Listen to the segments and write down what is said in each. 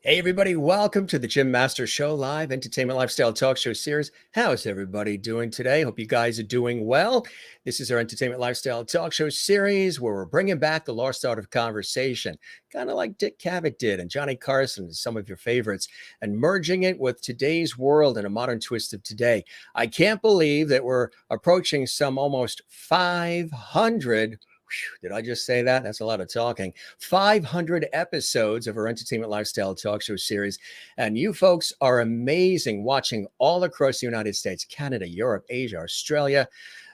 Hey, everybody, welcome to the Jim Master Show live entertainment lifestyle talk show series. How's everybody doing today? Hope you guys are doing well. This is our entertainment lifestyle talk show series where we're bringing back the lost art of conversation, kind of like Dick Cavett did and Johnny Carson, some of your favorites, and merging it with today's world and a modern twist of today. I can't believe that we're approaching some almost 500. Did I just say that? That's a lot of talking. 500 episodes of our entertainment lifestyle talk show series. And you folks are amazing watching all across the United States, Canada, Europe, Asia, Australia,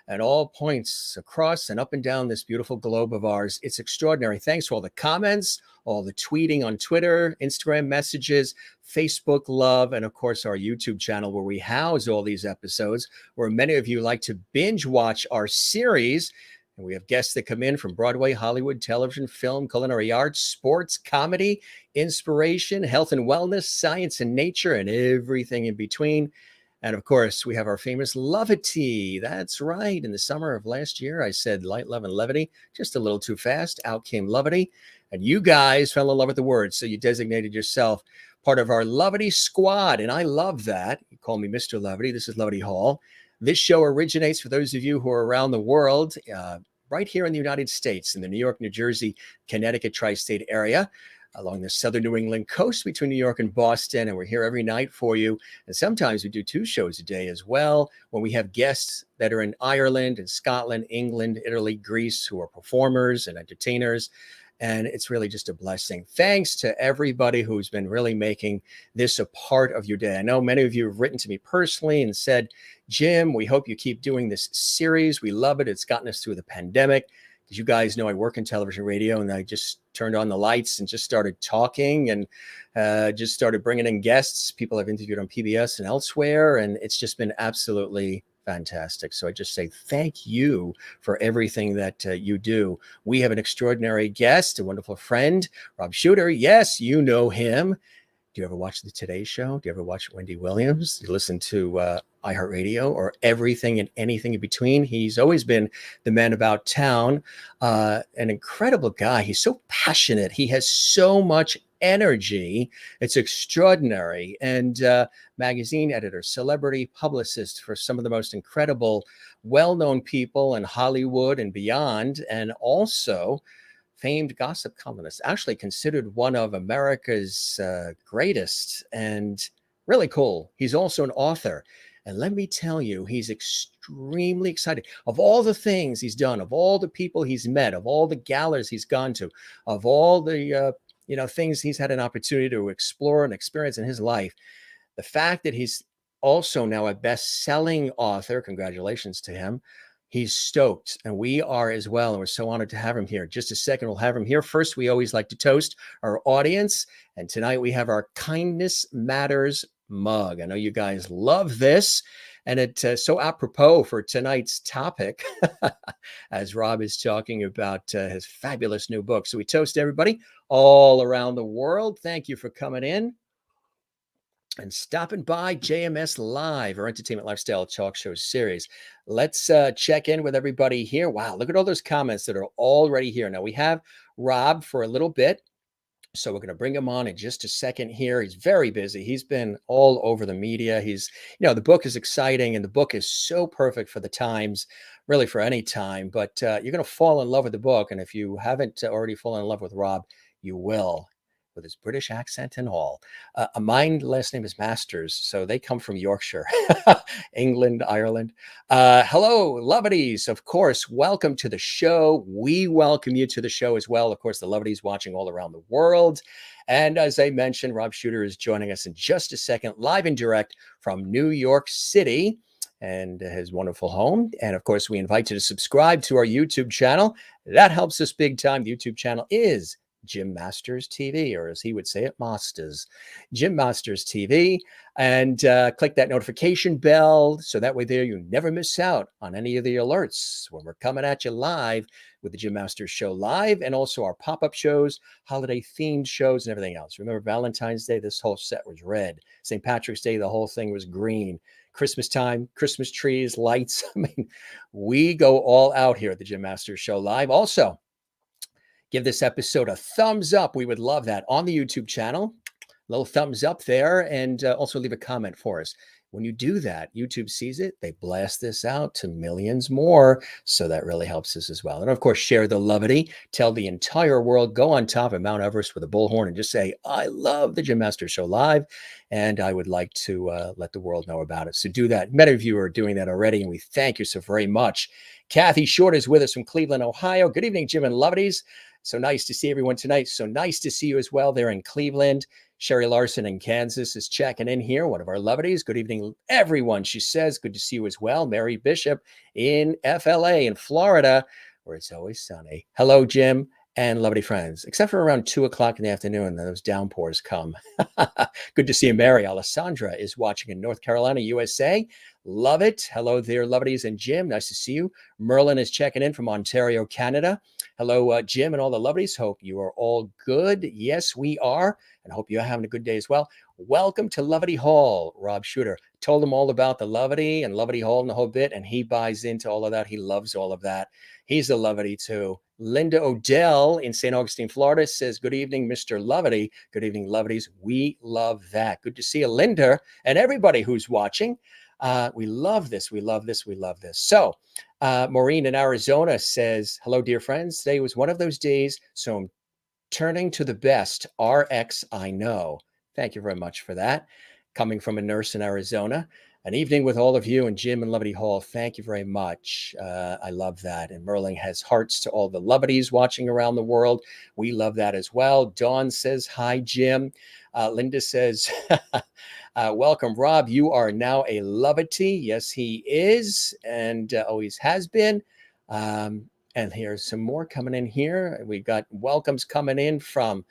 and all points across and up and down this beautiful globe of ours. It's extraordinary. Thanks for all the comments, all the tweeting on Twitter, Instagram messages, Facebook love, and of course, our YouTube channel where we house all these episodes, where many of you like to binge watch our series. And we have guests that come in from Broadway, Hollywood, television, film, culinary arts, sports, comedy, inspiration, health and wellness, science and nature, and everything in between. And of course, we have our famous Levity. That's right. In the summer of last year, I said light, love, and levity, just a little too fast. Out came Levity. And you guys fell in love with the word. So you designated yourself part of our Levity squad. And I love that. You call me Mr. Levity. This is Levity Hall. This show originates, for those of you who are around the world, right here in the United States, in the New York, New Jersey, Connecticut tri-state area, along the southern New England coast between New York and Boston. And we're here every night for you. And sometimes we do 2 shows a day as well, when we have guests that are in Ireland and Scotland, England, Italy, Greece, who are performers and entertainers. And it's really just a blessing. Thanks to everybody who's been really making this a part of your day. I know many of you have written to me personally and said, Jim, we hope you keep doing this series. We love it. It's gotten us through the pandemic. As you guys know, I work in television radio, and I just turned on the lights and just started talking and just started bringing in guests, people I've interviewed on PBS and elsewhere. And it's just been absolutely fantastic. So I just say thank you for everything that you do. We have an extraordinary guest, a wonderful friend, Rob Shooter. Yes, you know him. Do you ever watch the Today Show? Do you ever watch Wendy Williams? Do you listen to iHeartRadio or everything and anything in between? He's always been the man about town, an incredible guy. He's so passionate. He has so much energy. It's extraordinary. And magazine editor, celebrity publicist for some of the most incredible, well-known people in Hollywood and beyond, and also famed gossip columnist, actually considered one of America's greatest, and really cool. He's also an author. And let me tell you, he's extremely excited. Of all the things he's done, of all the people he's met, of all the galas he's gone to, of all the things he's had an opportunity to explore and experience in his life, the fact that he's also now a best-selling author, congratulations to him. He's stoked, and we are as well. And we're so honored to have him here. Just a second, we'll have him here. First, we always like to toast our audience. And tonight we have our Kindness Matters mug. I know you guys love this. And it's so apropos for tonight's topic, as Rob is talking about his fabulous new book. So we toast everybody all around the world. Thank you for coming in and stopping by JMS Live, our entertainment lifestyle talk show series. Let's check in with everybody here. Wow, look at all those comments that are already here. Now we have Rob for a little bit, so we're going to bring him on in just a second here. He's very busy. He's been all over the media. The book is exciting, and the book is so perfect for the times, really for any time. But you're going to fall in love with the book, and if you haven't already fallen in love with Rob, you will, with his British accent and all. Mine last name is Masters, so they come from Yorkshire, England, Ireland. Hello, Lovities. Of course, welcome to the show. We welcome you to the show as well. Of course, the Lovities watching all around the world. And as I mentioned, Rob Shooter is joining us in just a second, live and direct from New York City and his wonderful home. And of course, we invite you to subscribe to our YouTube channel. That helps us big time. The YouTube channel is Jim Masters TV, or as he would say it, Masters, Jim Masters TV, and click that notification bell so that way there you never miss out on any of the alerts when we're coming at you live with the Jim Masters Show live, and also our pop-up shows, holiday themed shows, and everything else. Remember Valentine's Day, this whole set was red. St. Patrick's Day, the whole thing was green. Christmas time, Christmas trees, lights. I mean, we go all out here at the Jim Masters Show live. Also, give this episode a thumbs up. We would love that on the YouTube channel. little thumbs up there, and also leave a comment for us. When you do that, YouTube sees it, they blast this out to millions more. So that really helps us as well. And of course, share the lovity, tell the entire world, go on top of Mount Everest with a bullhorn and just say, I love the Jim Masters Show live. And I would like to let the world know about it. So do that. Many of you are doing that already, and we thank you so very much. Kathy Short is with us from Cleveland, Ohio. Good evening, Jim and Lovities. So nice to see everyone tonight. So nice to see you as well there in Cleveland. Sherry Larson in Kansas is checking in here, one of our lovities. Good evening, everyone, she says. Good to see you as well. Mary Bishop in FLA in Florida, where it's always sunny. Hello, Jim and lovely friends, except for around 2 o'clock in the afternoon, those downpours come. Good to see you, Mary. Alessandra is watching in North Carolina, USA. Love it. Hello there, lovities and Jim. Nice to see you. Merlin is checking in from Ontario, Canada. Hello, Jim and all the lovelies. Hope you are all good. Yes, we are. And hope you're having a good day as well. Welcome to Lovity Hall, Rob Shooter. Told him all about the Lovity and Lovity Hall and the whole bit, and he buys into all of that. He loves all of that. He's a Lovity too. Linda Odell in St. Augustine, Florida says, good evening, Mr. Lovity. Good evening, Lovities. We love that. Good to see you, Linda, and everybody who's watching. We love this. We love this. We love this. So Maureen in Arizona says, hello, dear friends. Today was one of those days, so I'm turning to the best RX I know. Thank you very much for that. Coming from a nurse in Arizona. An evening with all of you and Jim and Lovity Hall. Thank you very much. I love that. And Merling has hearts to all the Lovities watching around the world. We love that as well. Dawn says, hi, Jim. Linda says, welcome, Rob. You are now a Lovity. Yes, he is, and always has been. And here's some more coming in here. We got welcomes coming in from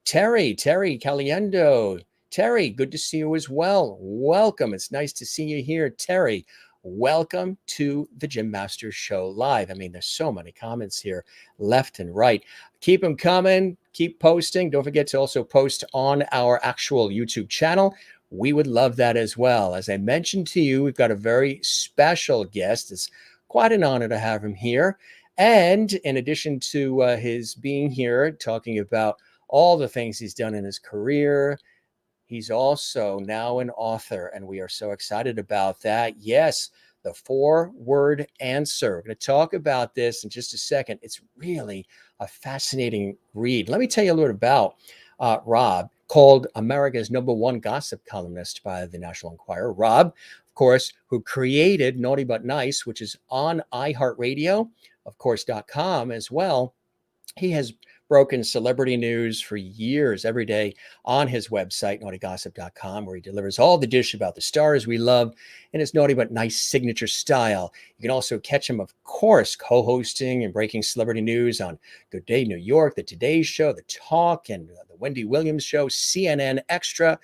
Terry Caliendo. Terry, good to see you as well. Welcome. It's nice to see you here, Terry. Welcome to the Jim Masters Show live. I mean, there's so many comments here, left and right. Keep them coming. Keep posting. Don't forget to also post on our actual YouTube channel. We would love that as well. As I mentioned to you, we've got a very special guest. It's quite an honor to have him here. And in addition to his being here, talking about all the things he's done in his career, he's also now an author, and we are so excited about that. Yes, the 4-word answer. We're going to talk about this in just a second. It's really a fascinating read. Let me tell you a little bit about Rob, called America's #1 gossip columnist by the National Enquirer. Rob, of course, who created Naughty But Nice, which is on iHeartRadio, of course, .com as well. He has broken celebrity news for years, every day on his website, naughtygossip.com, where he delivers all the dish about the stars we love in his Naughty But Nice signature style. You can also catch him, of course, co-hosting and breaking celebrity news on Good Day New York, The Today Show, The Talk, and the Wendy Williams Show, CNN Extra,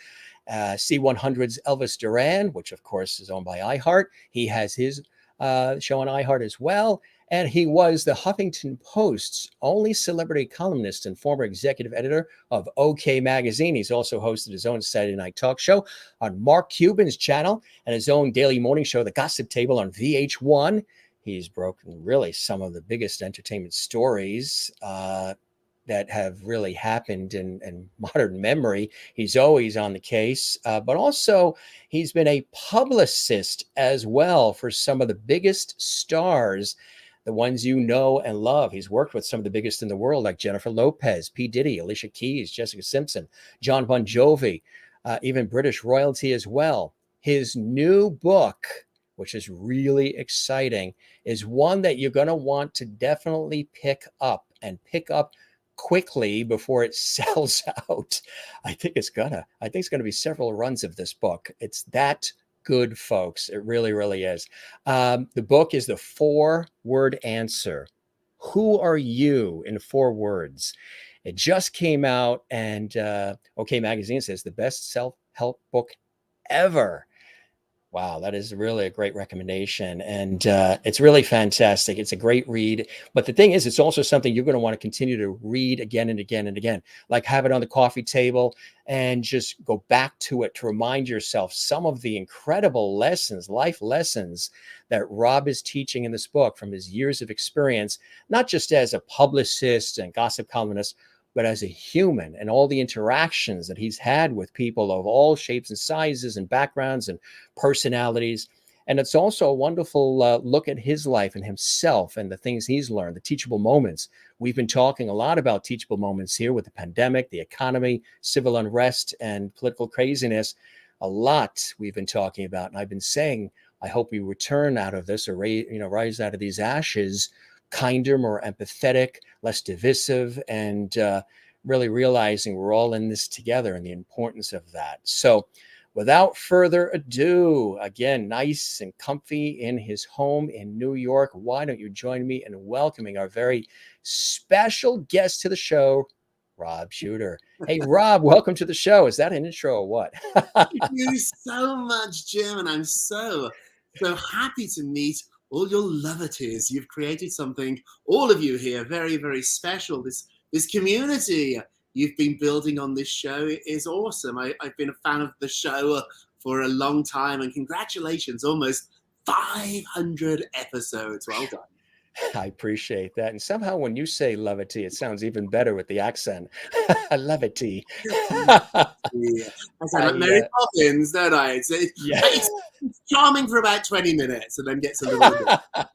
C100's Elvis Duran, which, of course, is owned by iHeart. He has his show on iHeart as well. And he was the Huffington Post's only celebrity columnist and former executive editor of OK Magazine. He's also hosted his own Saturday night talk show on Mark Cuban's channel and his own daily morning show, The Gossip Table, on VH1. He's broken really some of the biggest entertainment stories that have really happened in modern memory. He's always on the case, but also he's been a publicist as well for some of the biggest stars, the ones you know and love. He's worked with some of the biggest in the world, like Jennifer Lopez, P. Diddy, Alicia Keys, Jessica Simpson, John Bon Jovi, even British royalty as well. His new book, which is really exciting, is one that you're going to want to definitely pick up quickly before it sells out. I think it's gonna be several runs of this book. It's that good, folks. It really, really is. The book is the 4-word answer. Who are you in 4 words? It just came out, and OK Magazine says the best self-help book ever. Wow, that is really a great recommendation. And it's really fantastic. It's a great read. But the thing is, it's also something you're going to want to continue to read again and again and again, like have it on the coffee table and just go back to it to remind yourself some of the incredible lessons, life lessons that Rob is teaching in this book from his years of experience, not just as a publicist and gossip columnist, but as a human and all the interactions that he's had with people of all shapes and sizes and backgrounds and personalities. And it's also a wonderful look at his life and himself and the things he's learned, the teachable moments. We've been talking a lot about teachable moments here with the pandemic, the economy, civil unrest, and political craziness. A lot we've been talking about. And I've been saying, I hope we return out of this or rise out of these ashes kinder, more empathetic, less divisive, and really realizing we're all in this together and the importance of that. So without further ado, again, nice and comfy in his home in New York, why don't you join me in welcoming our very special guest to the show, Rob Shuter. Hey, Rob, welcome to the show. Is that an intro or what? Thank you so much, Jim, and I'm so happy to meet all your lovities. You've created something, all of you here, very, very special. This community you've been building on this show is awesome. I've been a fan of the show for a long time, and congratulations, almost 500 episodes. Well done. I appreciate that. And somehow when you say levity, it sounds even better with the accent. Levity. Yeah. I sound like Mary Poppins, don't I? It's charming for about 20 minutes and then gets a little bit.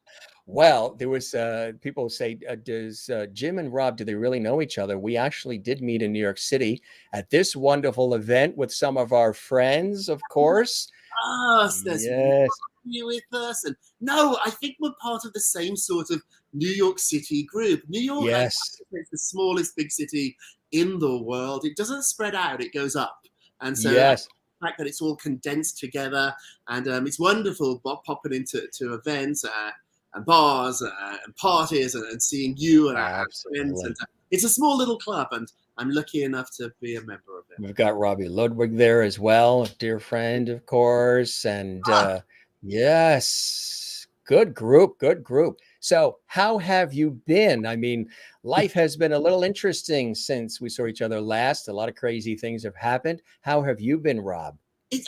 Well, there was people say, does Jim and Rob, do they really know each other? We actually did meet in New York City at this wonderful event with some of our friends, of course. Yes. You with us, and no, I think we're part of the same sort of New York City group. New York, yes, it's the smallest big city in the world. It doesn't spread out; it goes up, and so yes. The fact that it's all condensed together, and it's wonderful popping into events and bars and parties and seeing you and our friends. And it's a small little club, and I'm lucky enough to be a member of it. We've got Robbie Ludwig there as well, a dear friend, of course, and. Yes, good group. So how have you been? I mean, life has been a little interesting since we saw each other last. A lot of crazy things have happened. How have you been, Rob?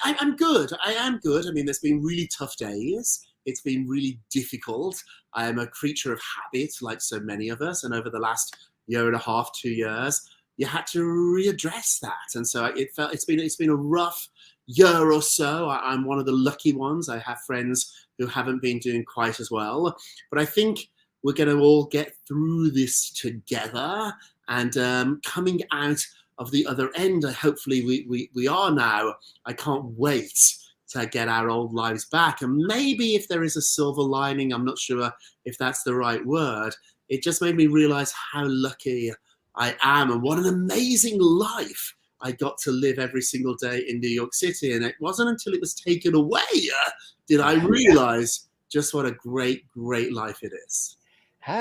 I'm good. I am good. I mean, there's been really tough days. It's been really difficult. I am a creature of habit, like so many of us. And over the last year and a half, 2 years, you had to readdress that. And so it's been a rough year or so. I'm one of the lucky ones. I have friends who haven't been doing quite as well, but I think we're going to all get through this together, and coming out of the other end, hopefully we are now. I can't wait to get our old lives back, and maybe if there is a silver lining, I'm not sure if that's the right word, it just made me realize how lucky I am and what an amazing life I got to live every single day in New York City. And it wasn't until it was taken away did I realize just what a great, great life it is.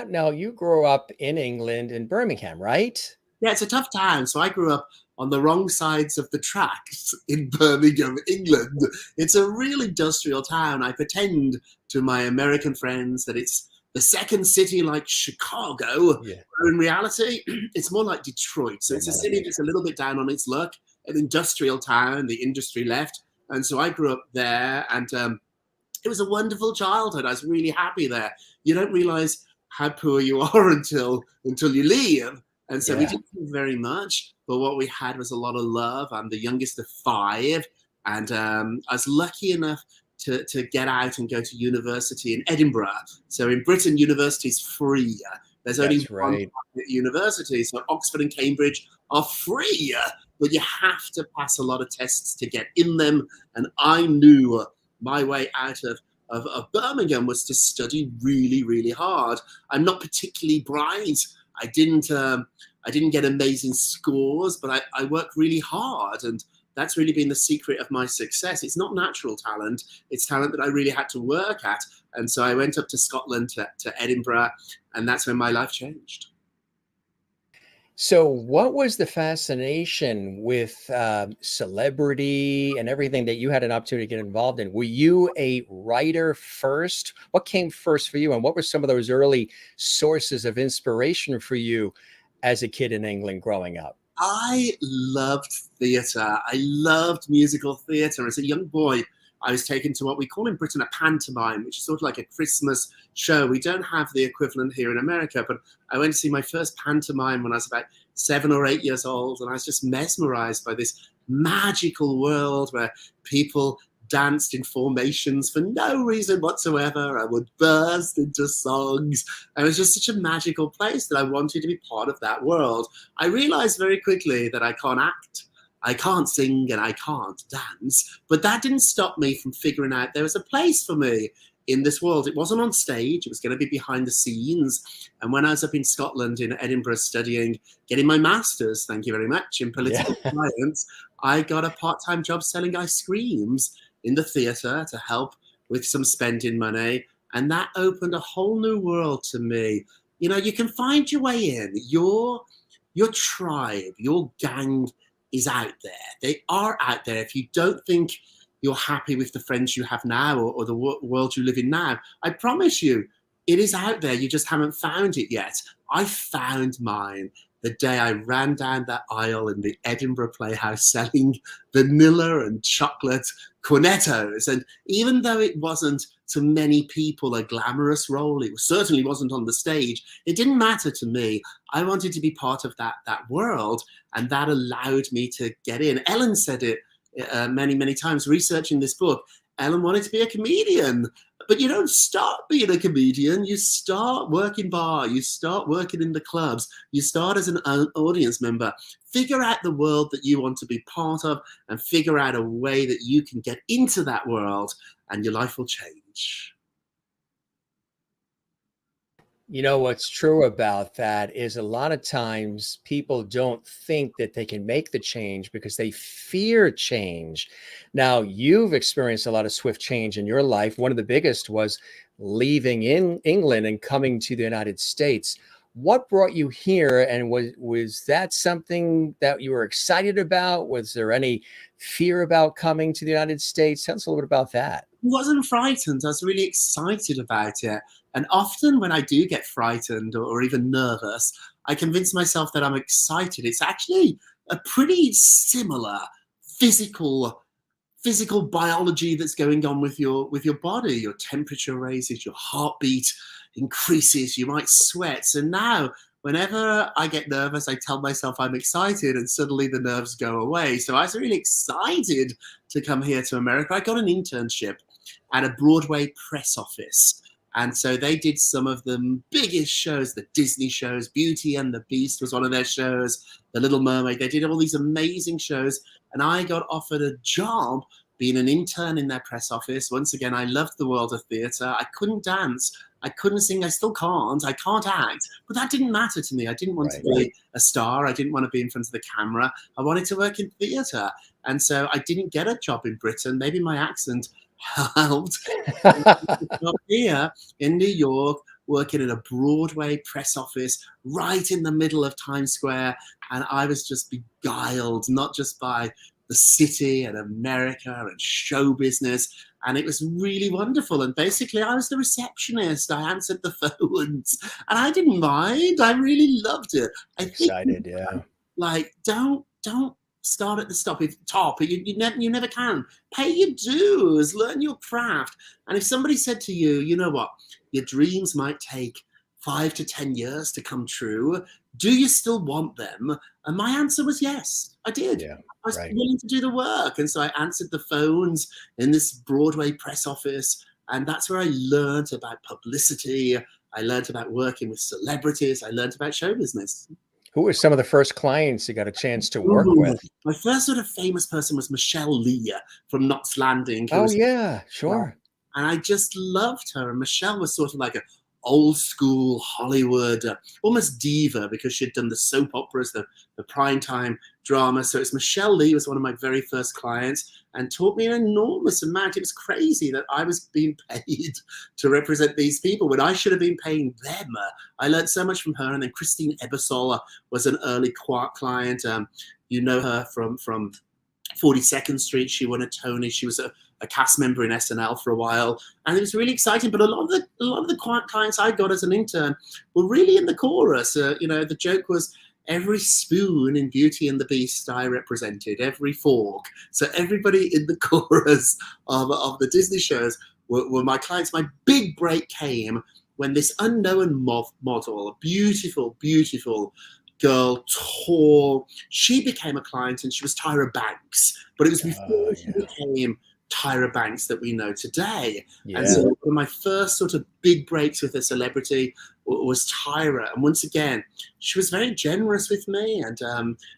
Now, you grew up in England, in Birmingham, right? Yeah, it's a tough town. So I grew up on the wrong sides of the tracks in Birmingham, England. It's a real industrial town. I pretend to my American friends that it's the second city like Chicago, where in reality, it's more like Detroit. So it's a city that's a little bit down on its luck, an industrial town, the industry left. And so I grew up there, and it was a wonderful childhood. I was really happy there. You don't realize how poor you are until you leave. And so we didn't do very much, but what we had was a lot of love. I'm the youngest of 5, and I was lucky enough to get out and go to university in Edinburgh. So in Britain, university is free. There's only one university. So Oxford and Cambridge are free, but you have to pass a lot of tests to get in them. And I knew my way out of Birmingham was to study really, really hard. I'm not particularly bright. I didn't get amazing scores, but I worked really hard, and that's really been the secret of my success. It's not natural talent. It's talent that I really had to work at. And so I went up to Scotland, to Edinburgh, and that's when my life changed. So what was the fascination with celebrity and everything that you had an opportunity to get involved in? Were you a writer first? What came first for you? And what were some of those early sources of inspiration for you as a kid in England growing up? I loved theatre. I loved musical theatre. As a young boy, I was taken to what we call in Britain a pantomime, which is sort of like a Christmas show. We don't have the equivalent here in America, but I went to see my first pantomime when I was about 7 or 8 years old, and I was just mesmerized by this magical world where people danced in formations for no reason whatsoever. I would burst into songs. It was just such a magical place that I wanted to be part of that world. I realized very quickly that I can't act, I can't sing, and I can't dance. But that didn't stop me from figuring out there was a place for me in this world. It wasn't on stage, it was going to be behind the scenes. And when I was up in Scotland, in Edinburgh, studying, getting my master's, thank you very much, in political science, I got a part-time job selling ice creams in the theatre to help with some spending money. And that opened a whole new world to me. You know, you can find your way in. Your tribe, your gang is out there. They are out there. If you don't think you're happy with the friends you have now, or the world you live in now, I promise you, it is out there. You just haven't found it yet. I found mine the day I ran down that aisle in the Edinburgh Playhouse selling vanilla and chocolate cornettos. And even though it wasn't to many people a glamorous role, it certainly wasn't on the stage, it didn't matter to me. I wanted to be part of that world, and that allowed me to get in. Ellen said it many, many times researching this book. Ellen wanted to be a comedian. But you don't start being a comedian. You start working bar. You start working in the clubs. You start as an audience member. Figure out the world that you want to be part of, and figure out a way that you can get into that world, and your life will change. You know, what's true about that is a lot of times people don't think that they can make the change because they fear change. Now, you've experienced a lot of swift change in your life. One of the biggest was leaving in England and coming to the United States. What brought you here? And was that something that you were excited about? Was there any fear about coming to the United States? Tell us a little bit about that. I wasn't frightened. I was really excited about it. And often when I do get frightened or even nervous, I convince myself that I'm excited. It's actually a pretty similar physical biology that's going on with your body. Your temperature raises, your heartbeat increases, you might sweat. So now whenever I get nervous, I tell myself I'm excited, and suddenly the nerves go away. So I was really excited to come here to America. I got an internship at a Broadway press office. And so they did some of the biggest shows, the Disney shows. Beauty and the Beast was one of their shows, The Little Mermaid. They did all these amazing shows. And I got offered a job being an intern in their press office. Once again, I loved the world of theatre. I couldn't dance. I couldn't sing. I still can't. I can't act. But that didn't matter to me. I didn't want to be a star. I didn't want to be in front of the camera. I wanted to work in theatre. And so I didn't get a job in Britain. Maybe my accent helped. Up here in New York, working in a Broadway press office right in the middle of Times Square. And I was just beguiled, not just by the city and America and show business. And it was really wonderful. And basically, I was the receptionist. I answered the phones, and I didn't mind. I really loved it. I Excited, think, yeah. like, don't start at the top. You never can. Pay your dues, learn your craft. And if somebody said to you, you know what, your dreams might take 5 to 10 years to come true, do you still want them? And my answer was yes, I did. Yeah, I was willing to do the work. And so I answered the phones in this Broadway press office. And that's where I learned about publicity. I learned about working with celebrities. I learned about show business. Who were some of the first clients you got a chance to work with? My first sort of famous person was Michelle Lee from Knots Landing. Oh, yeah, sure. And I just loved her. And Michelle was sort of like a old school Hollywood, almost diva, because she'd done the soap operas, the primetime drama. So it's Michelle Lee was one of my very first clients and taught me an enormous amount. It was crazy that I was being paid to represent these people when I should have been paying them. I learned so much from her. And then Christine Ebersol was an early client. You know her from 42nd Street. She won a Tony. She was a cast member in SNL for a while, and it was really exciting. But a lot of the clients I got as an intern were really in the chorus. The joke was, every spoon in Beauty and the Beast I represented, every fork. So everybody in the chorus of the Disney shows were my clients. My big break came when this unknown model, a beautiful, beautiful girl, tall, she became a client, and she was Tyra Banks. But it was before she Yeah. became Tyra Banks that we know today. And Yeah. so one of my first sort of big breaks with a celebrity was Tyra. And once again, she was very generous with me, and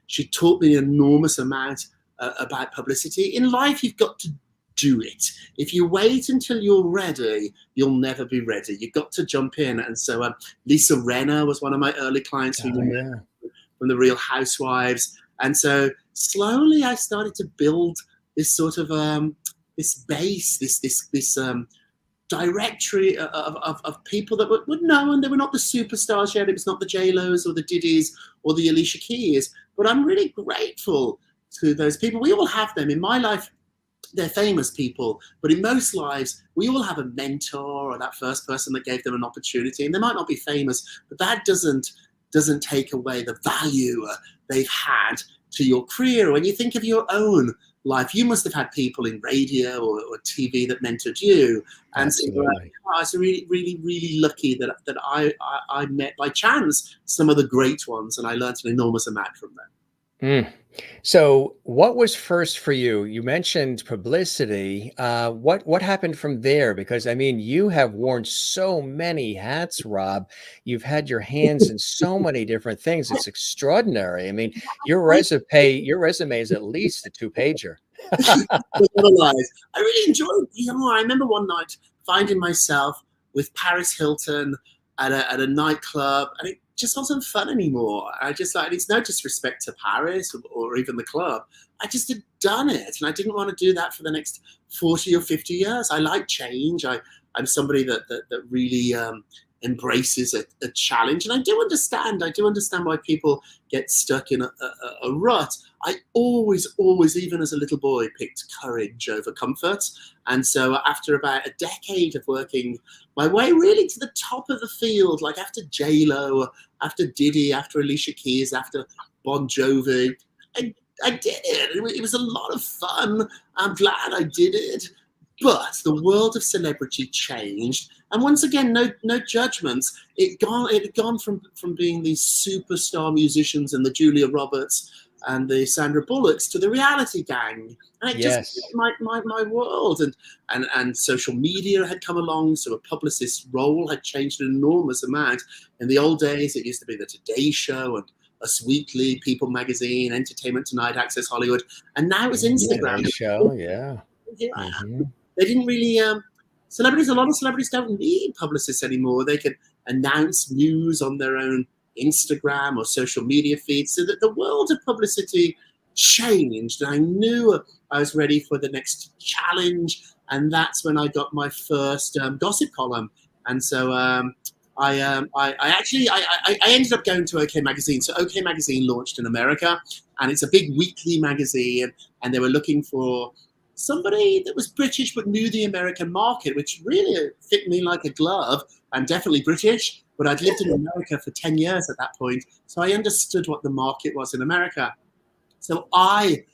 she taught me an enormous amount about publicity. In life, you've got to do it. If you wait until you're ready, you'll never be ready. You've got to jump in. And so Lisa Renner was one of my early clients who Yeah. from the Real Housewives. And so slowly I started to build this sort of this base, this directory of people that would know, and they were not the superstars yet. It was not the J-Los or the Diddy's or the Alicia Keys, but I'm really grateful to those people. We all have them. In my life, they're famous people, but in most lives, we all have a mentor or that first person that gave them an opportunity, and they might not be famous, but that doesn't take away the value they've had to your career. When you think of your own life, you must have had people in radio or TV that mentored you. And Absolutely. so I was really, really, really lucky that I met by chance some of the great ones, and I learned an enormous amount from them. Mm. So, what was first for you? You mentioned publicity. What happened from there? Because I mean, you have worn so many hats, Rob. You've had your hands in so many different things. It's extraordinary. I mean, your resume is at least a two-pager. Otherwise, I really enjoyed PR. I remember one night finding myself with Paris Hilton at a nightclub, and it just wasn't fun anymore. I just like, it's no disrespect to Paris or even the club. I just had done it, and I didn't want to do that for the next 40 or 50 years. I like change. I'm somebody that really embraces a challenge, and I do understand. I do understand why people get stuck in a rut. I always, even as a little boy, picked courage over comfort. And so after about a decade of working my way really to the top of the field, like after J-Lo, after Diddy, after Alicia Keys, after Bon Jovi, I did it. It was a lot of fun. I'm glad I did it. But the world of celebrity changed, and once again, no judgments. It had gone from being these superstar musicians and the Julia Roberts and the Sandra Bullocks to the reality gang, and it just Yes. my world. And social media had come along, so a publicist's role had changed an enormous amount. In the old days, it used to be the Today Show and Us Weekly, People Magazine, Entertainment Tonight, Access Hollywood, and now it's Instagram. Today Show. Yeah. Here I Hmm. am. They didn't really celebrities. A lot of celebrities don't need publicists anymore. They can announce news on their own Instagram or social media feeds. So that the world of publicity changed, and I knew I was ready for the next challenge. And that's when I got my first gossip column. And so I actually ended up going to OK Magazine. So OK Magazine launched in America, and it's a big weekly magazine, and they were looking for somebody that was British but knew the American market, which really fit me like a glove. I'm definitely British, but I'd lived in America for 10 years at that point, so I understood what the market was in America. So I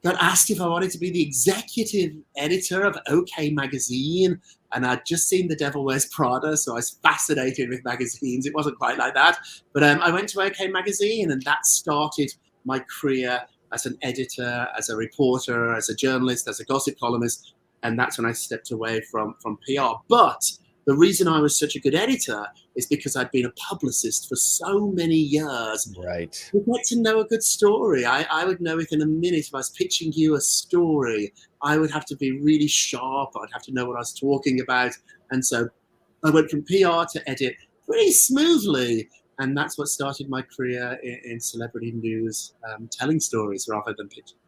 got asked if I wanted to be the executive editor of OK Magazine, and I'd just seen The Devil Wears Prada, so I was fascinated with magazines. It wasn't quite like that, but I went to OK Magazine, and that started my career as an editor, as a reporter, as a journalist, as a gossip columnist, and that's when I stepped away from PR. But the reason I was such a good editor is because I'd been a publicist for so many years. Right. You get to know a good story. I would know within a minute if I was pitching you a story. I would have to be really sharp. I'd have to know what I was talking about. And so I went from PR to edit pretty smoothly. And that's what started my career in celebrity news, telling stories rather than pitching.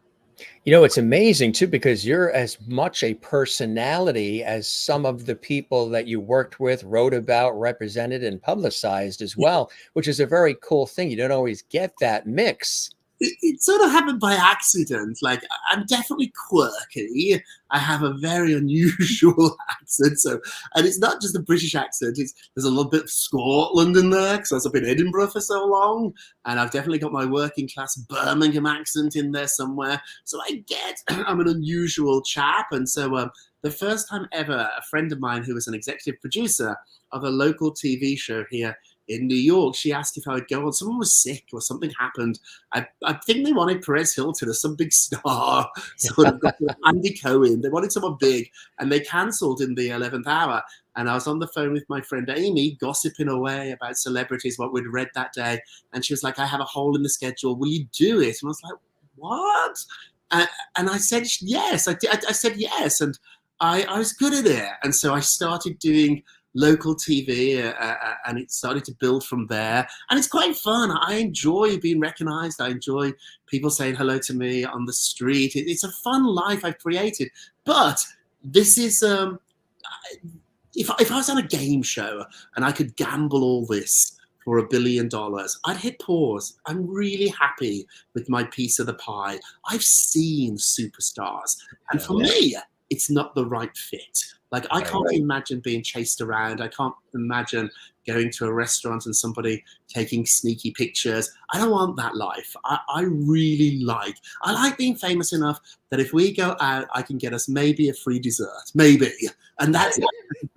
You know, it's amazing too, because you're as much a personality as some of the people that you worked with, wrote about, represented, and publicized as well, which is a very cool thing. You don't always get that mix. it sort of happened by accident. Like, I'm definitely quirky. I have a very unusual accent. So, and it's not just a British accent. There's a little bit of Scotland in there because I was up in Edinburgh for so long, and I've definitely got my working class Birmingham accent in there somewhere. So I'm an unusual chap, and so the first time ever, a friend of mine who was an executive producer of a local TV show here in New York, she asked if I would go on. Someone was sick or something happened. I think they wanted Perez Hilton or some big star, sort of got Andy Cohen. They wanted someone big, and they cancelled in the 11th hour. And I was on the phone with my friend Amy, gossiping away about celebrities, what we'd read that day. And she was like, I have a hole in the schedule. Will you do it? And I was like, what? And I said, yes. I said yes. And I was good at it. And so I started doing local TV, and it started to build from there. And it's quite fun. I enjoy being recognized. I enjoy people saying hello to me on the street. It's a fun life I've created. But this is, if I was on a game show and I could gamble all this for $1 billion, I'd hit pause. I'm really happy with my piece of the pie. I've seen superstars. And for me, it's not the right fit. Like, I can't imagine being chased around. I can't imagine going to a restaurant and somebody taking sneaky pictures. I don't want that life. I like being famous enough that if we go out, I can get us maybe a free dessert, maybe. And that's as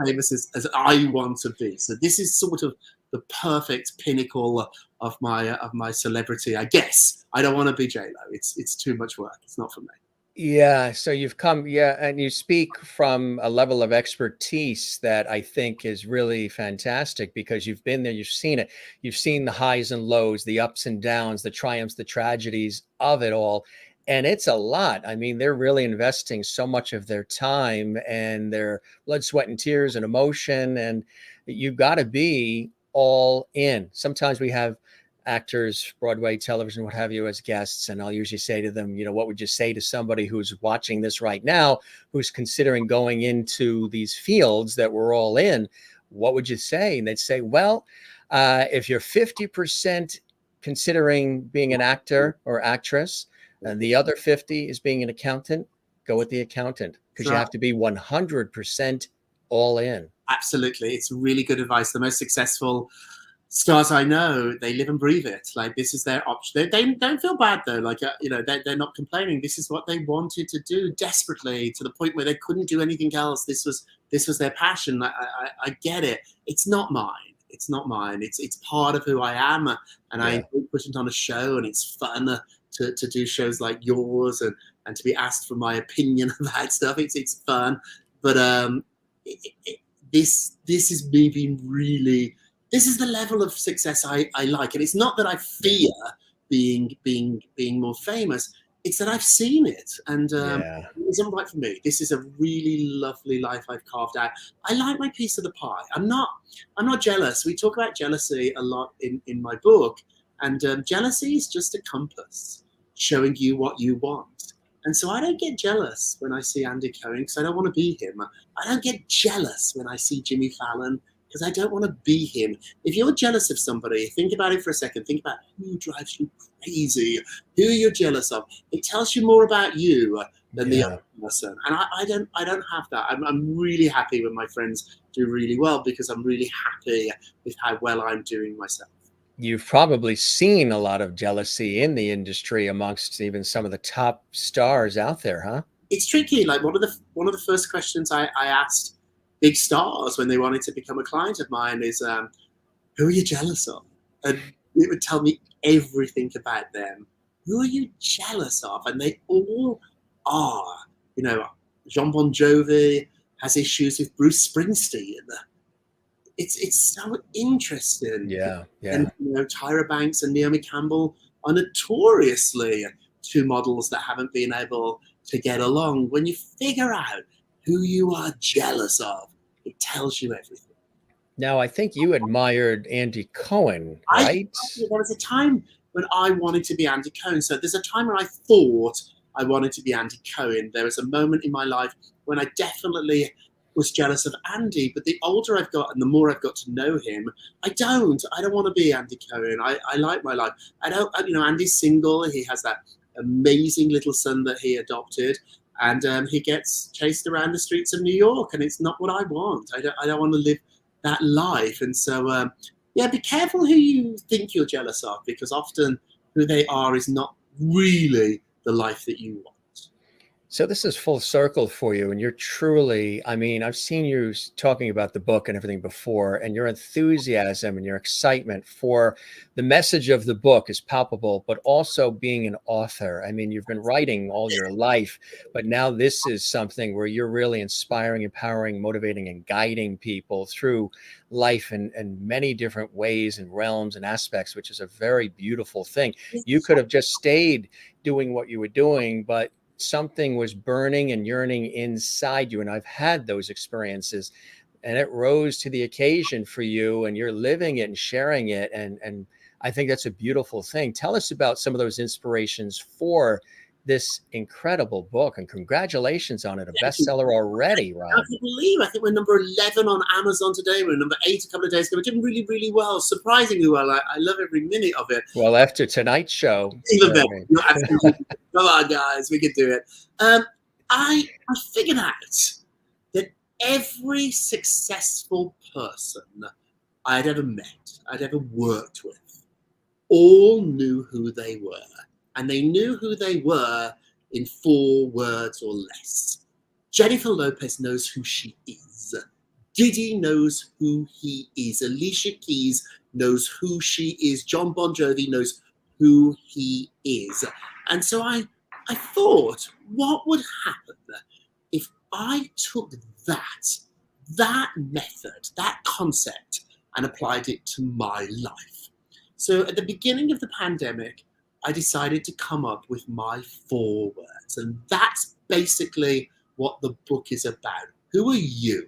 famous as I want to be. So this is sort of the perfect pinnacle of my celebrity, I guess. I don't want to be J-Lo. It's too much work. It's not for me. Yeah, so you've come, and you speak from a level of expertise that I think is really fantastic because you've been there, you've seen it, you've seen the highs and lows, the ups and downs, the triumphs, the tragedies of it all. And it's a lot. I mean, they're really investing so much of their time and their blood, sweat, and tears and emotion. And you've got to be all in. Sometimes we have actors, Broadway, television, what have you, as guests. And I'll usually say to them, what would you say to somebody who's watching this right now, who's considering going into these fields that we're all in? What would you say? And they'd say, well, if you're 50% considering being an actor or actress, and the other 50 is being an accountant, go with the accountant because you have to be 100% all in. Absolutely. It's really good advice. The most successful stars I know, they live and breathe it. Like, this is their option. They don't feel bad though. Like, they're not complaining. This is what they wanted to do desperately, to the point where they couldn't do anything else. This was their passion. I get it. It's not mine. It's not mine. It's part of who I am, and I enjoy putting on a show, and it's fun to do shows like yours and to be asked for my opinion about stuff. It's fun, but this is me being really. This is the level of success I like. And it's not that I fear being more famous. It's that I've seen it. And it isn't right for me. This is a really lovely life I've carved out. I like my piece of the pie. I'm not jealous. We talk about jealousy a lot in my book. And jealousy is just a compass showing you what you want. And so I don't get jealous when I see Andy Cohen because I don't want to be him. I don't get jealous when I see Jimmy Fallon because I don't want to be him. If you're jealous of somebody, think about it for a second. Think about who drives you crazy, who you're jealous of. It tells you more about you than the other person. And I don't have that. I'm really happy when my friends do really well because I'm really happy with how well I'm doing myself. You've probably seen a lot of jealousy in the industry amongst even some of the top stars out there, huh? It's tricky. Like, one of the first questions I asked big stars when they wanted to become a client of mine is, who are you jealous of? And it would tell me everything about them. Who are you jealous of? And they all are. John Bon Jovi has issues with Bruce Springsteen. It's so interesting. Yeah. And Tyra Banks and Naomi Campbell are notoriously two models that haven't been able to get along. When you figure out who you are jealous of, it tells you everything. Now, I think you admired Andy Cohen, right? There was a time when I wanted to be Andy Cohen. So there's a time when I thought I wanted to be Andy Cohen. There was a moment in my life when I definitely was jealous of Andy, but the older I've got and the more I've got to know him, I don't want to be Andy Cohen. I like my life. Andy's single. He has that amazing little son that he adopted, and he gets chased around the streets of New York, and it's not what I want. I don't want to live that life. And so, yeah, be careful who you think you're jealous of, because often who they are is not really the life that you want. So this is full circle for you, and you're truly, I mean, I've seen you talking about the book and everything before, and your enthusiasm and your excitement for the message of the book is palpable, but also being an author. I mean, you've been writing all your life, but now this is something where you're really inspiring, empowering, motivating, and guiding people through life in many different ways and realms and aspects, which is a very beautiful thing. You could have just stayed doing what you were doing, but something was burning and yearning inside you. And I've had those experiences, and it rose to the occasion for you, and you're living it and sharing it. And I think that's a beautiful thing. Tell us about some of those inspirations for this incredible book, and congratulations on it. A bestseller already, Rob. I can't believe, I think we're number 11 on Amazon today. We're number 8 a couple of days ago. We're doing really, really well, surprisingly well. I love every minute of it. Well, after tonight's show, even better. Come on, guys, we can do it. I figured out that every successful person I'd ever met, I'd ever worked with, all knew who they were. And they knew who they were in 4 words or less. Jennifer Lopez knows who she is. Diddy knows who he is. Alicia Keys knows who she is. John Bon Jovi knows who he is. And so I thought, what would happen if I took that method, that concept, and applied it to my life? So at the beginning of the pandemic, I decided to come up with my 4 words. And that's basically what the book is about. Who are you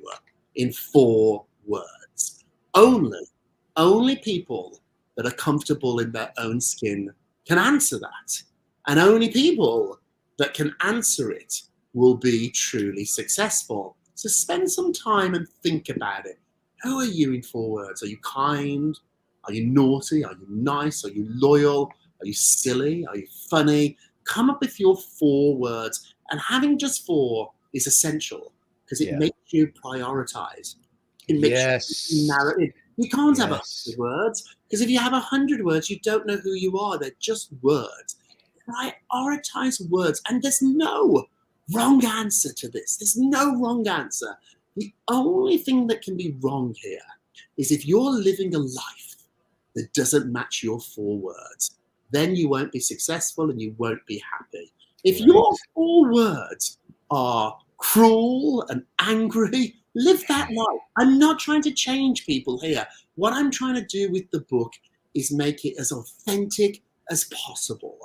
in 4 words? Only people that are comfortable in their own skin can answer that. And only people that can answer it will be truly successful. So spend some time and think about it. Who are you in 4 words? Are you kind? Are you naughty? Are you nice? Are you loyal? Are you silly? Are you funny? Come up with your 4 words. And having just 4 is essential, because it makes you prioritize. It makes you narrow it. You can't have 100 words, because if you have 100 words, you don't know who you are. They're just words. Prioritize words. And there's no wrong answer to this. There's no wrong answer. The only thing that can be wrong here is if you're living a life that doesn't match your 4 words. Then you won't be successful and you won't be happy. If your 4 words are cruel and angry, live that life. I'm not trying to change people here. What I'm trying to do with the book is make it as authentic as possible.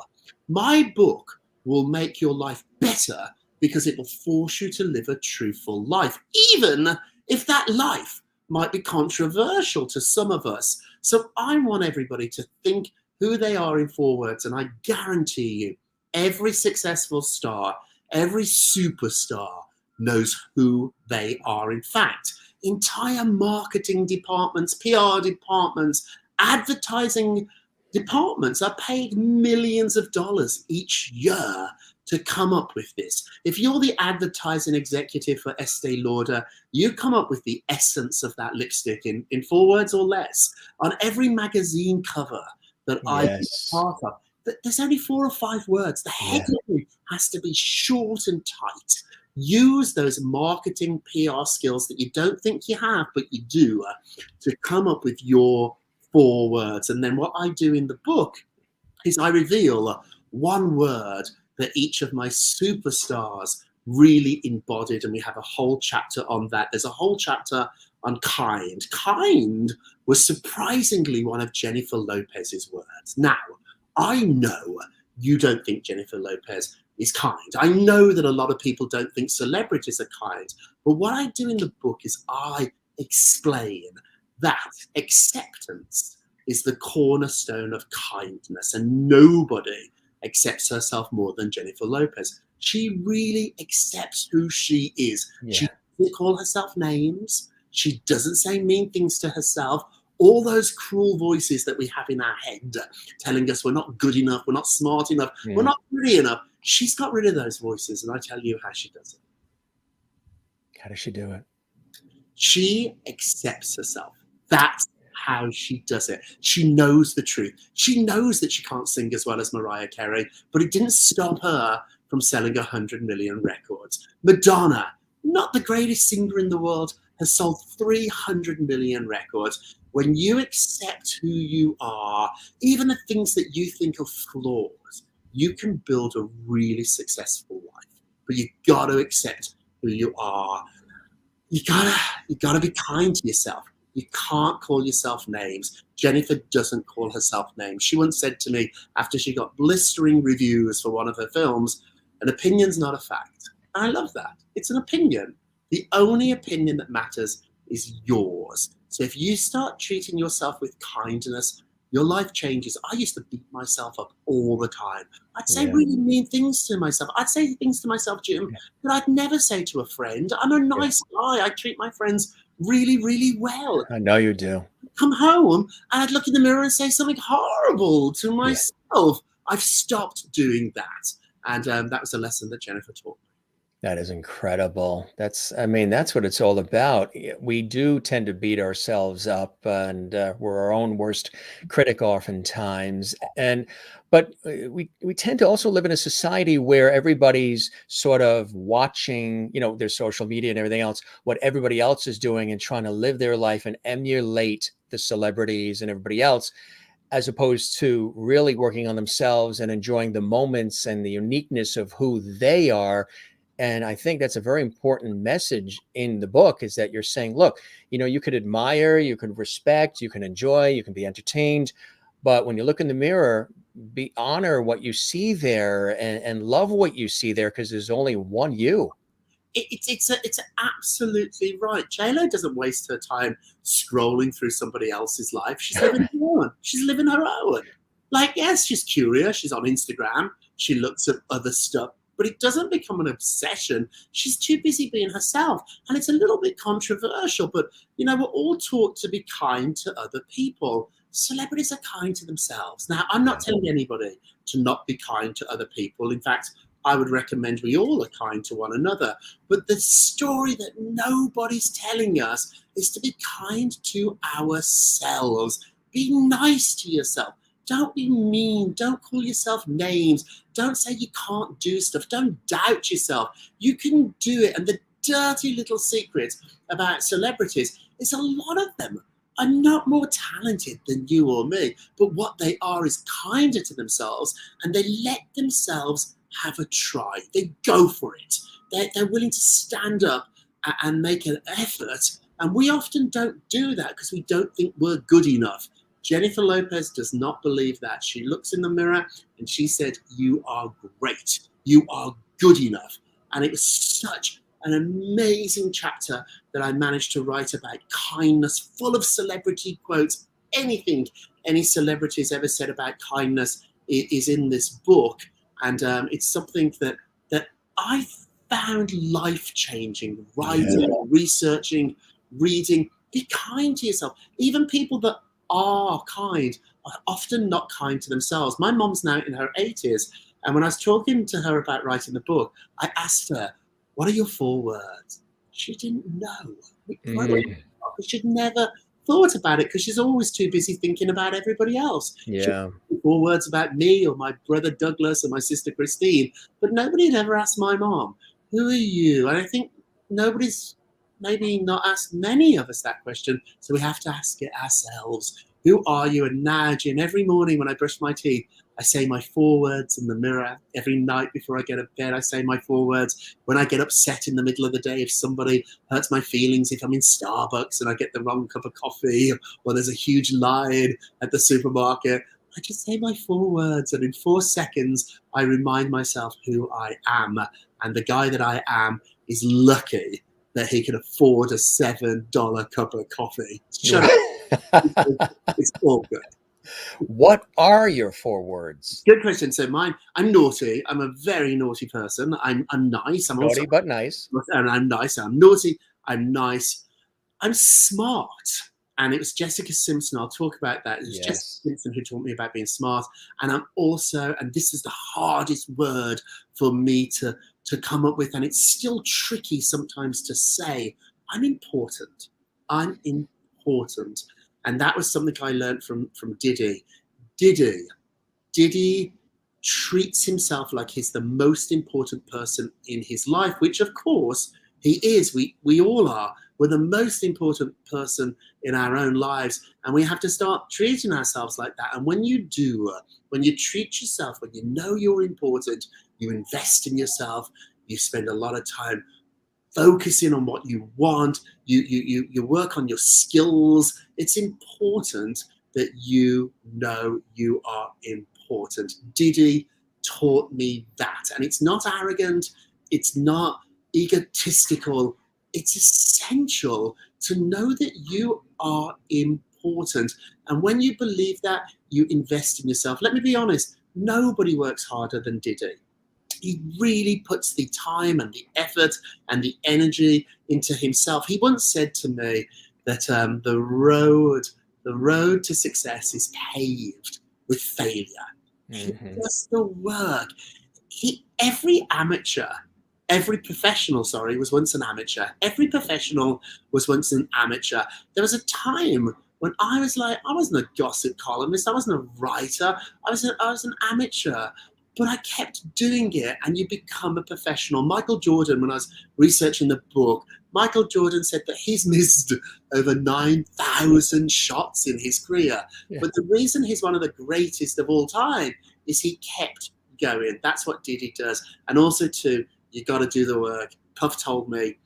My book will make your life better because it will force you to live a truthful life, even if that life might be controversial to some of us. So I want everybody to think who they are in 4 words, and I guarantee you, every successful star, every superstar knows who they are. In fact, entire marketing departments, PR departments, advertising departments are paid millions of dollars each year to come up with this. If you're the advertising executive for Estee Lauder, you come up with the essence of that lipstick in 4 words or less. On every magazine cover that I've been part of, there's only 4 or 5 words. The headline has to be short and tight. Use those marketing PR skills that you don't think you have, but you do, to come up with your 4 words. And then what I do in the book is I reveal 1 word that each of my superstars really embodied, and we have a whole chapter on that. There's a whole chapter on kind. Kind was surprisingly one of Jennifer Lopez's words. Now, I know you don't think Jennifer Lopez is kind. I know that a lot of people don't think celebrities are kind. But what I do in the book is I explain that acceptance is the cornerstone of kindness, and nobody accepts herself more than Jennifer Lopez. She really accepts who she is. She doesn't call herself names. She doesn't say mean things to herself. All those cruel voices that we have in our head telling us we're not good enough, we're not smart enough, we're not pretty enough. She's got rid of those voices, and I tell you how she does it. How does she do it? She accepts herself. That's how she does it. She knows the truth. She knows that she can't sing as well as Mariah Carey, but it didn't stop her from selling 100 million records. Madonna, not the greatest singer in the world, has sold 300 million records. When you accept who you are, even the things that you think are flaws, you can build a really successful life. But you got to accept who you are. You gotta be kind to yourself. You can't call yourself names. Jennifer doesn't call herself names. She once said to me after she got blistering reviews for one of her films, an opinion's not a fact. And I love that. It's an opinion. The only opinion that matters is yours. So if you start treating yourself with kindness, your life changes. I used to beat myself up all the time. I'd say really mean things to myself. I'd say things to myself, Jim, that I'd never say to a friend. I'm a nice guy. I treat my friends really, really well. I know you do. Come home and I'd look in the mirror and say something horrible to myself. I've stopped doing that. And that was a lesson that Jennifer taught me. That is incredible. I mean, that's what it's all about. We do tend to beat ourselves up, and we're our own worst critic oftentimes. But we tend to also live in a society where everybody's sort of watching, their social media and everything else, what everybody else is doing, and trying to live their life and emulate the celebrities and everybody else, as opposed to really working on themselves and enjoying the moments and the uniqueness of who they are. And I think that's a very important message in the book, is that you're saying, look, you could admire, you can respect, you can enjoy, you can be entertained. But when you look in the mirror, honor what you see there and love what you see there, because there's only one you. It's absolutely right. JLo doesn't waste her time scrolling through somebody else's life. She's living her own. She's living her own. Like, yes, she's curious. She's on Instagram. She looks at other stuff. But it doesn't become an obsession. She's too busy being herself. And it's a little bit controversial, but, we're all taught to be kind to other people. Celebrities are kind to themselves. Now, I'm not telling anybody to not be kind to other people. In fact, I would recommend we all are kind to one another. But the story that nobody's telling us is to be kind to ourselves. Be nice to yourself. Don't be mean. Don't call yourself names. Don't say you can't do stuff. Don't doubt yourself. You can do it. And the dirty little secrets about celebrities is a lot of them are not more talented than you or me, but what they are is kinder to themselves, and they let themselves have a try. They go for it. They're willing to stand up and make an effort. And we often don't do that because we don't think we're good enough. Jennifer Lopez does not believe that. She looks in the mirror and she said, "You are great. You are good enough." And it was such an amazing chapter that I managed to write about kindness, full of celebrity quotes. Anything any celebrities ever said about kindness is in this book. And it's something that I found life-changing, writing, researching, reading. Be kind to yourself. Even people that are kind are often not kind to themselves. My mom's now in her 80s, and when I was talking to her about writing the book, I asked her, "What are your 4 words?" She didn't know. She'd never thought about it because she's always too busy thinking about everybody else. Yeah. 4 words about me or my brother Douglas or my sister Christine, but nobody had ever asked my mom, "Who are you?" And I think nobody's maybe not asked many of us that question, so we have to ask it ourselves. Who are you? And now, Jim, every morning when I brush my teeth, I say my 4 words in the mirror. Every night before I get to bed, I say my 4 words. When I get upset in the middle of the day, if somebody hurts my feelings, if I'm in Starbucks and I get the wrong cup of coffee, or there's a huge line at the supermarket, I just say my 4 words. And in 4 seconds, I remind myself who I am. And the guy that I am is lucky that he can afford a $7 cup of coffee. Shut up. It's all good. What are your 4 words? Good question. So mine, I'm naughty. I'm a very naughty person. I'm nice. I'm Naughty also but nice. and I'm nice. I'm naughty. I'm nice, I'm smart. And it was Jessica Simpson. I'll talk about that. It was Jessica Yes. Simpson who taught me about being smart. And I'm also, and this is the hardest word for me to come up with, and it's still tricky sometimes to say, I'm important. I'm important. And that was something I learned from Diddy. Diddy Diddy treats himself like he's the most important person in his life, which of course he is. We all are. We're the most important person in our own lives, and we have to start treating ourselves like that. And when you do, when you treat yourself, when you know you're important, you invest in yourself. You spend a lot of time focusing on what you want. You work on your skills. It's important that you know you are important. Diddy taught me that. And it's not arrogant, it's not egotistical, it's essential to know that you are important. And when you believe that, you invest in yourself. Let me be honest, nobody works harder than Diddy. He really puts the time and the effort and the energy into himself. He once said to me that the road to success is paved with failure. He Mm-hmm. does the work. Every professional, sorry, was once an amateur. Every professional was once an amateur. There was a time when I wasn't a gossip columnist, I wasn't a writer, I was an amateur. But I kept doing it, and you become a professional. Michael Jordan, when I was researching the book, Michael Jordan said that he's missed over 9,000 shots in his career. Yeah. But the reason he's one of the greatest of all time is he kept going. That's what Diddy does. And also, too, you got to do the work. Puff told me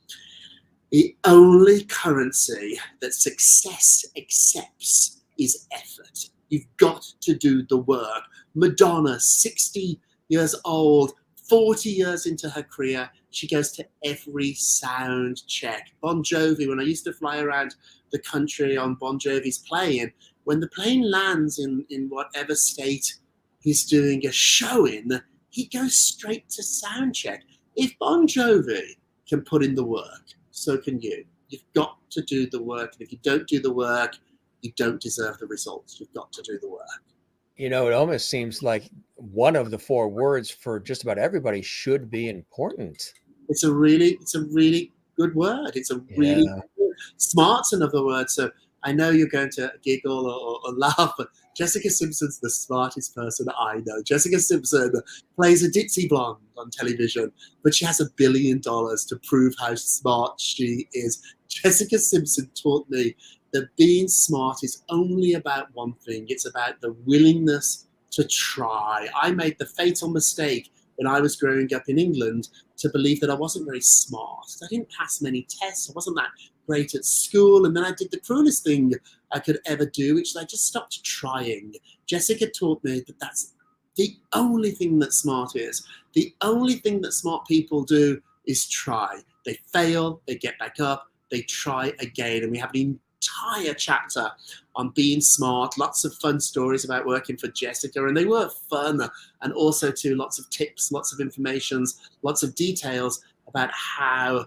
the only currency that success accepts is effort. You've got to do the work. Madonna, 60 years old, 40 years into her career, she goes to every sound check. Bon Jovi, when I used to fly around the country on Bon Jovi's plane, when the plane lands in whatever state he's doing a show in, he goes straight to sound check. If Bon Jovi can put in the work, so can you. You've got to do the work. And if you don't do the work, you don't deserve the results. You've got to do the work. You know, it almost seems like one of the four words for just about everybody should be important. It's a really good word. It's a really Yeah. smart's another word. So I know you're going to giggle or laugh, but Jessica Simpson's the smartest person I know. Jessica Simpson plays a ditzy blonde on television, but she has $1 billion to prove how smart she is. Jessica Simpson taught me that being smart is only about one thing. It's about the willingness to try. I made the fatal mistake when I was growing up in England to believe that I wasn't very smart. I didn't pass many tests. I wasn't that great at school. And then I did the cruelest thing I could ever do, which is I just stopped trying. Jessica taught me that that's the only thing that smart is. The only thing that smart people do is try. They fail, they get back up, they try again. And we have an entire chapter on being smart, lots of fun stories about working for Jessica, and they were fun, and also too lots of tips, lots of informations, lots of details about how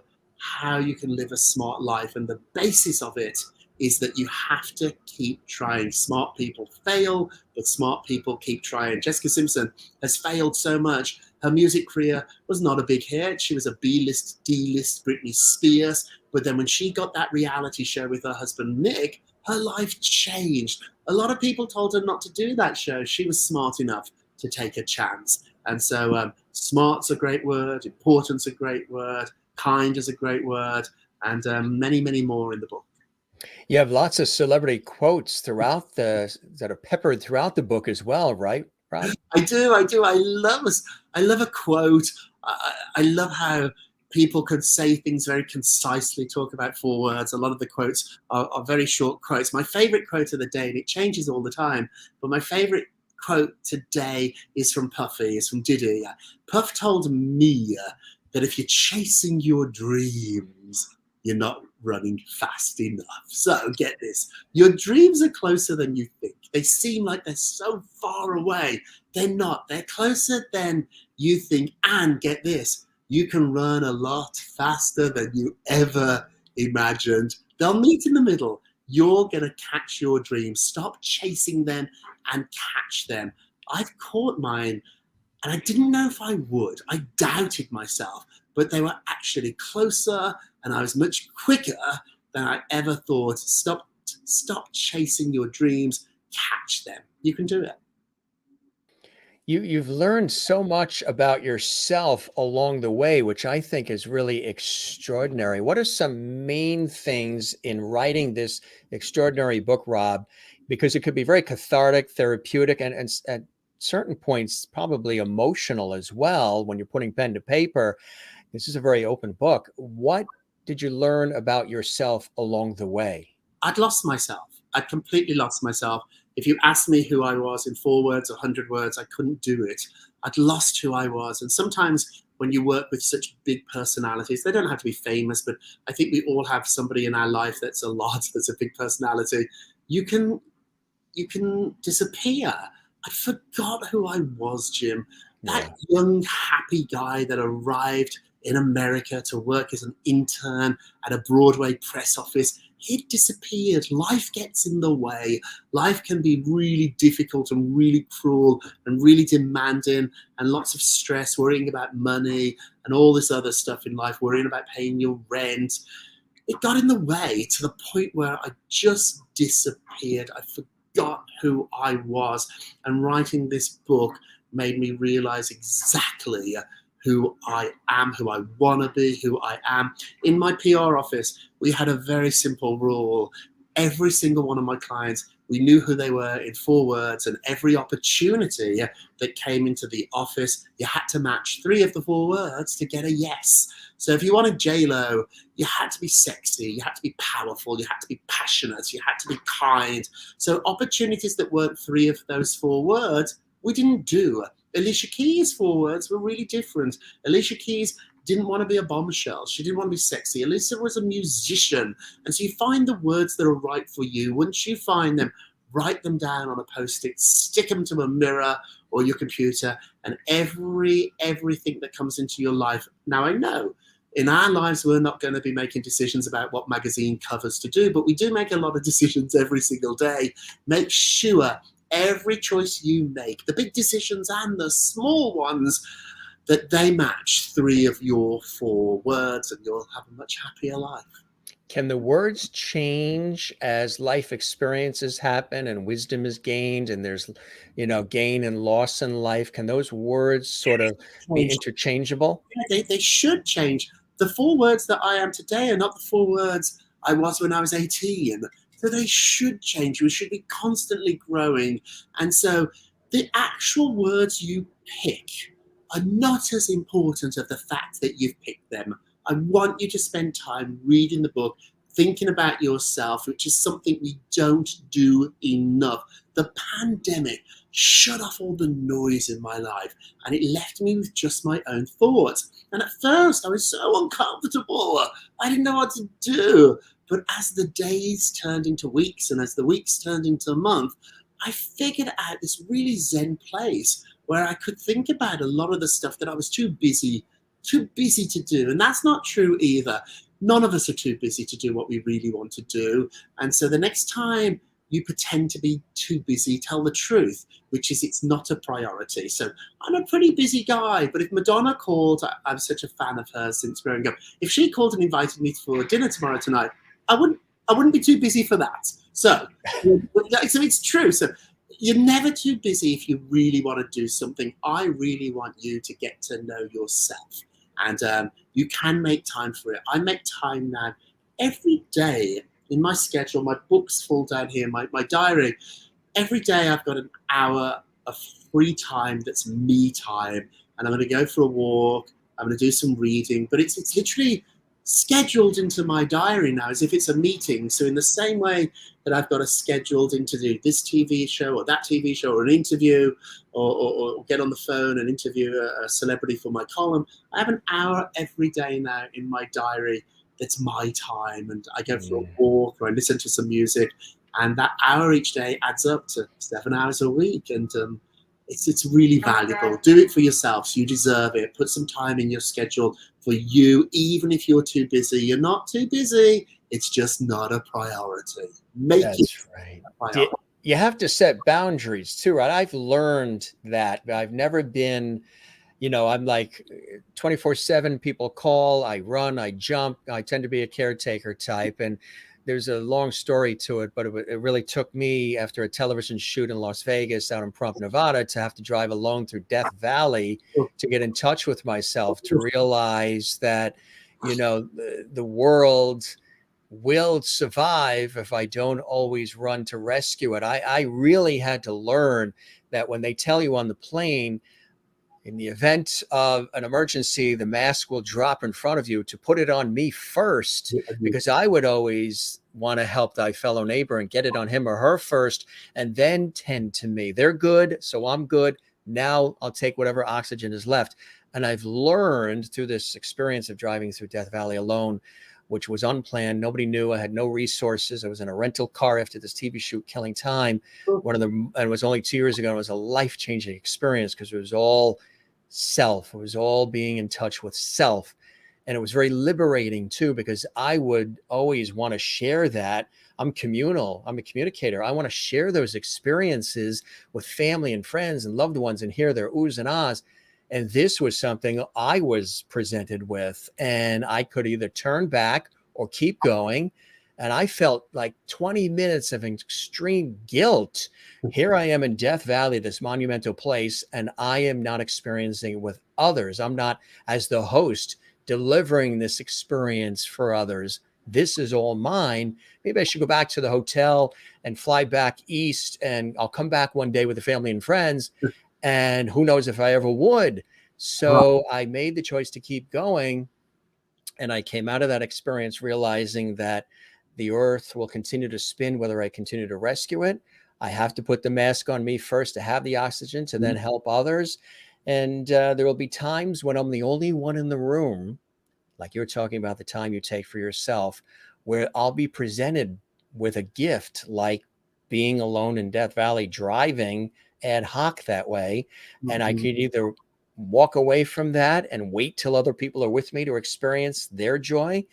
you can live a smart life. And the basis of it is that you have to keep trying. Smart people fail, but smart people keep trying. Jessica Simpson has failed so much. Her music career was not a big hit. She was a B-list, D-list Britney Spears. But then when she got that reality show with her husband, Nick, her life changed. A lot of people told her not to do that show. She was smart enough to take a chance. And so smart's a great word, important's a great word, kind is a great word, and many, many more in the book. You have lots of celebrity quotes throughout that are peppered throughout the book as well, right, Rob? I do. I love a quote. I love how people could say things very concisely, talk about 4 words. A lot of the quotes are very short quotes. My favorite quote of the day, and it changes all the time, but my favorite quote today is from Puffy, is from Diddy. Puff told me that if you're chasing your dreams, you're not running fast enough. So get this, your dreams are closer than you think. They seem like they're so far away. They're not. They're closer than you think. And get this, you can run a lot faster than you ever imagined. They'll meet in the middle. You're going to catch your dreams. Stop chasing them and catch them. I've caught mine and I didn't know if I would. I doubted myself, but they were actually closer and I was much quicker than I ever thought. Stop chasing your dreams, catch them. You can do it. You've learned so much about yourself along the way, which I think is really extraordinary. What are some main things in writing this extraordinary book, Rob? Because it could be very cathartic, therapeutic, and at certain points, probably emotional as well when you're putting pen to paper. This is a very open book. What did you learn about yourself along the way? I'd lost myself. I'd completely lost myself. If you asked me who I was in 4 words or 100 words, I couldn't do it. I'd lost who I was. And sometimes when you work with such big personalities, they don't have to be famous, but I think we all have somebody in our life that's a lot, that's a big personality. You can disappear. I forgot who I was, Jim. That Yeah. young, happy guy that arrived in America to work as an intern at a Broadway press office, he disappeared. Life gets in the way. Life can be really difficult and really cruel and really demanding, and lots of stress, worrying about money and all this other stuff in life, worrying about paying your rent. It got in the way to the point where I just disappeared. I forgot who I was. And writing this book made me realize exactly who I am, who I want to be, who I am. In my PR office, we had a very simple rule. Every single one of my clients, we knew who they were in 4 words, and every opportunity that came into the office, you had to match 3 of the 4 words to get a yes. So if you wanted J-Lo, you had to be sexy, you had to be powerful, you had to be passionate, you had to be kind. So opportunities that weren't 3 of those 4 words, we didn't do. Alicia Keys' 4 words were really different. Alicia Keys didn't want to be a bombshell. She didn't want to be sexy. Alicia was a musician. And so you find the words that are right for you. Once you find them, write them down on a Post-it, stick them to a mirror or your computer, and everything that comes into your life. Now, I know in our lives, we're not going to be making decisions about what magazine covers to do, but we do make a lot of decisions every single day. Make sure every choice you make, the big decisions and the small ones, that they match 3 of your 4 words, and you'll have a much happier life. Can the words change as life experiences happen and wisdom is gained and there's, gain and loss in life? Can those words sort of be Change. interchangeable? They should change. The 4 words that I am today are not the 4 words I was when I was 18. So they should change. We should be constantly growing. And so the actual words you pick are not as important as the fact that you've picked them. I want you to spend time reading the book, thinking about yourself, which is something we don't do enough. The pandemic shut off all the noise in my life, and it left me with just my own thoughts. And at first I was so uncomfortable. I didn't know what to do. But as the days turned into weeks and as the weeks turned into a month, I figured out this really zen place where I could think about a lot of the stuff that I was too busy to do. And that's not true either. None of us are too busy to do what we really want to do. And so the next time you pretend to be too busy, tell the truth, which is it's not a priority. So I'm a pretty busy guy, but if Madonna called, I'm such a fan of hers since growing up. If she called and invited me for dinner tomorrow tonight, I wouldn't be too busy for that. So it's true. So you're never too busy if you really want to do something. I really want you to get to know yourself. And you can make time for it. I make time now every day in my schedule. My book's full down here, my diary. Every day I've got an hour of free time that's me time. And I'm going to go for a walk. I'm going to do some reading. But it's literally scheduled into my diary now as if it's a meeting. So in the same way that I've got a scheduled in to do this TV show or that TV show or an interview or get on the phone and interview a celebrity for my column, I have an hour every day now in my diary that's my time. And I go for a walk or I listen to some music. And that hour each day adds up to 7 hours a week. And it's really valuable. Do it for yourself. You deserve it. Put some time in your schedule for you, even if you're too busy. You're not too busy. It's just not a priority. Make it That's right. a priority. You have to set boundaries too, right? I've learned that. I've never been, I'm like 24/7. People call, I run, I jump. I tend to be a caretaker type. And there's a long story to it, but it really took me after a television shoot in Las Vegas out in Pahrump, Nevada, to have to drive alone through Death Valley to get in touch with myself, to realize that, the world will survive if I don't always run to rescue it. I really had to learn that when they tell you on the plane, in the event of an emergency, the mask will drop in front of you, to put it on me first, because I would always want to help thy fellow neighbor and get it on him or her first, and then tend to me. They're good, so I'm good. Now I'll take whatever oxygen is left. And I've learned through this experience of driving through Death Valley alone, which was unplanned. Nobody knew. I had no resources. I was in a rental car after this TV shoot, killing time. And it was only 2 years ago. It was a life-changing experience because it was all self. It was all being in touch with self. And it was very liberating too, because I would always want to share that. I'm communal. I'm a communicator. I want to share those experiences with family and friends and loved ones and hear their oohs and ahs. And this was something I was presented with, and I could either turn back or keep going. And I felt like 20 minutes of extreme guilt. Here I am in Death Valley, this monumental place, and I am not experiencing it with others. I'm not, as the host, delivering this experience for others. This is all mine. Maybe I should go back to the hotel and fly back east, and I'll come back one day with the family and friends. And who knows if I ever would. So I made the choice to keep going. And I came out of that experience realizing that the earth will continue to spin whether I continue to rescue it. I have to put the mask on me first to have the oxygen to then help others. And there will be times when I'm the only one in the room, like you're talking about the time you take for yourself, where I'll be presented with a gift like being alone in Death Valley, driving ad hoc that way. And I could either walk away from that and wait till other people are with me to experience their joy,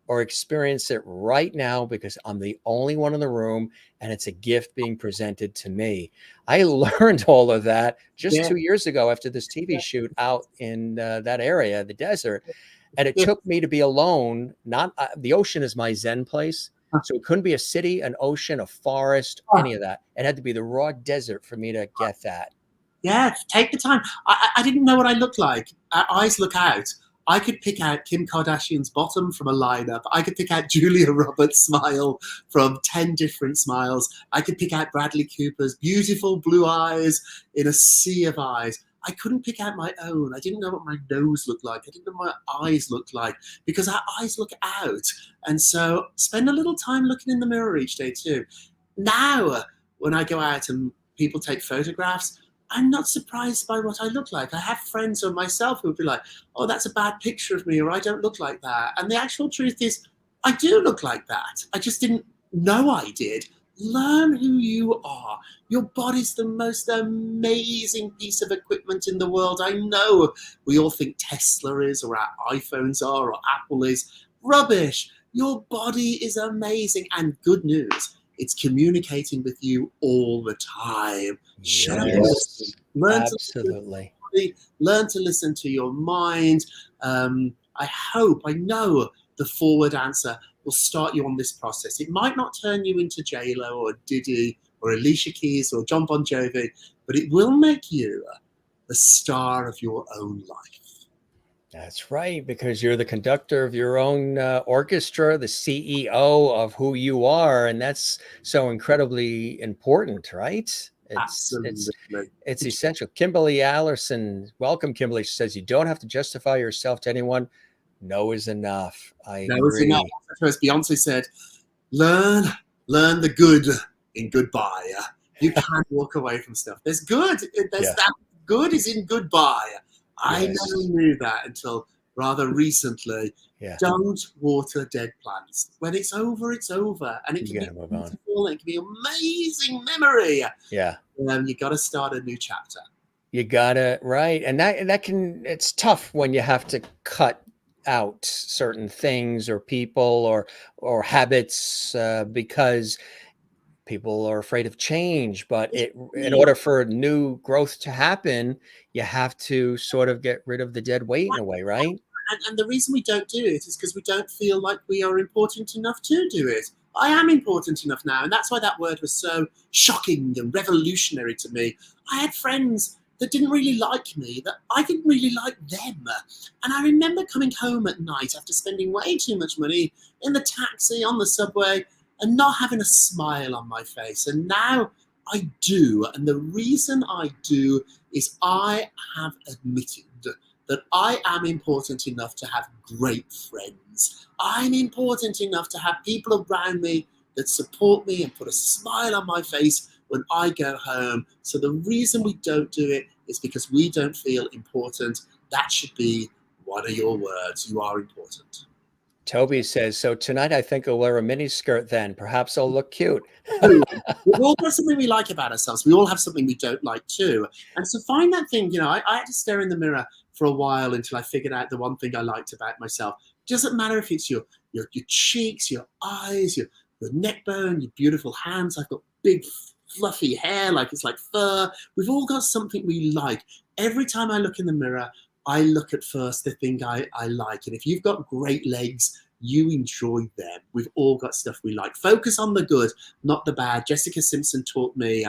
or experience it right now because I'm the only one in the room and it's a gift being presented to me. I learned all of that just 2 years ago after this TV shoot out in that area, the desert. And it took me to be alone. Not the ocean is my Zen place. So it couldn't be a city, an ocean, a forest, any of that. It had to be the raw desert for me to get that. Yeah, take the time. I didn't know what I looked like. Eyes look out. I could pick out Kim Kardashian's bottom from a lineup. I could pick out Julia Roberts' smile from 10 different smiles. I could pick out Bradley Cooper's beautiful blue eyes in a sea of eyes. I couldn't pick out my own. I didn't know what my nose looked like. I didn't know what my eyes looked like, because our eyes look out. And so spend a little time looking in the mirror each day too. Now, when I go out and people take photographs, I'm not surprised by what I look like. I have friends or myself who would be like, oh, that's a bad picture of me, or I don't look like that. And the actual truth is, I do look like that. I just didn't know I did. Learn who you are. Your body's the most amazing piece of equipment in the world. I know we all think Tesla is, or our iPhones are, or Apple is. Rubbish. Your body is amazing. And good news, it's communicating with you all the time. Shut up and listen. Absolutely. Learn to listen to your mind. I know the forward answer will start you on this process. It might not turn you into J-Lo or Diddy or Alicia Keys or John Bon Jovi, but it will make you the star of your own life. That's right, because you're the conductor of your own orchestra, the CEO of who you are, and that's so incredibly important, right? Absolutely. It's essential. Kimberly Allerson, welcome, Kimberly. She says you don't have to justify yourself to anyone. No is enough. I agree. No is enough. As Beyonce said, learn the good in goodbye. You can't walk away from stuff. There's good. That good is in goodbye. I never knew that until rather recently. Don't water dead plants. When it's over, it's over. And it can be beautiful. It can be an amazing memory. You got to start a new chapter. You gotta right, and that can it's tough when you have to cut out certain things or people or habits because people are afraid of change. But in order for new growth to happen, you have to sort of get rid of the dead weight in a way, right? And the reason we don't do it is because we don't feel like we are important enough to do it. I am important enough now, and that's why that word was so shocking and revolutionary to me. I had friends that didn't really like me, that I didn't really like them. And I remember coming home at night after spending way too much money in the taxi, on the subway, and not having a smile on my face. And now I do. And the reason I do is I have admitted that I am important enough to have great friends. I'm important enough to have people around me that support me and put a smile on my face when I go home. So the reason we don't do it is because we don't feel important. That should be one of your words. You are important. Toby says, so tonight I think I'll wear a mini skirt then. Perhaps I'll look cute. We've all got something we like about ourselves. We all have something we don't like too. And so find that thing, I had to stare in the mirror for a while until I figured out the one thing I liked about myself. It doesn't matter if it's your cheeks, your eyes, your neck bone, your beautiful hands. I've got big fluffy hair, like it's like fur. We've all got something we like. Every time I look in the mirror, I look at first the thing I like. And if you've got great legs, you enjoy them. We've all got stuff we like. Focus on the good, not the bad. Jessica Simpson taught me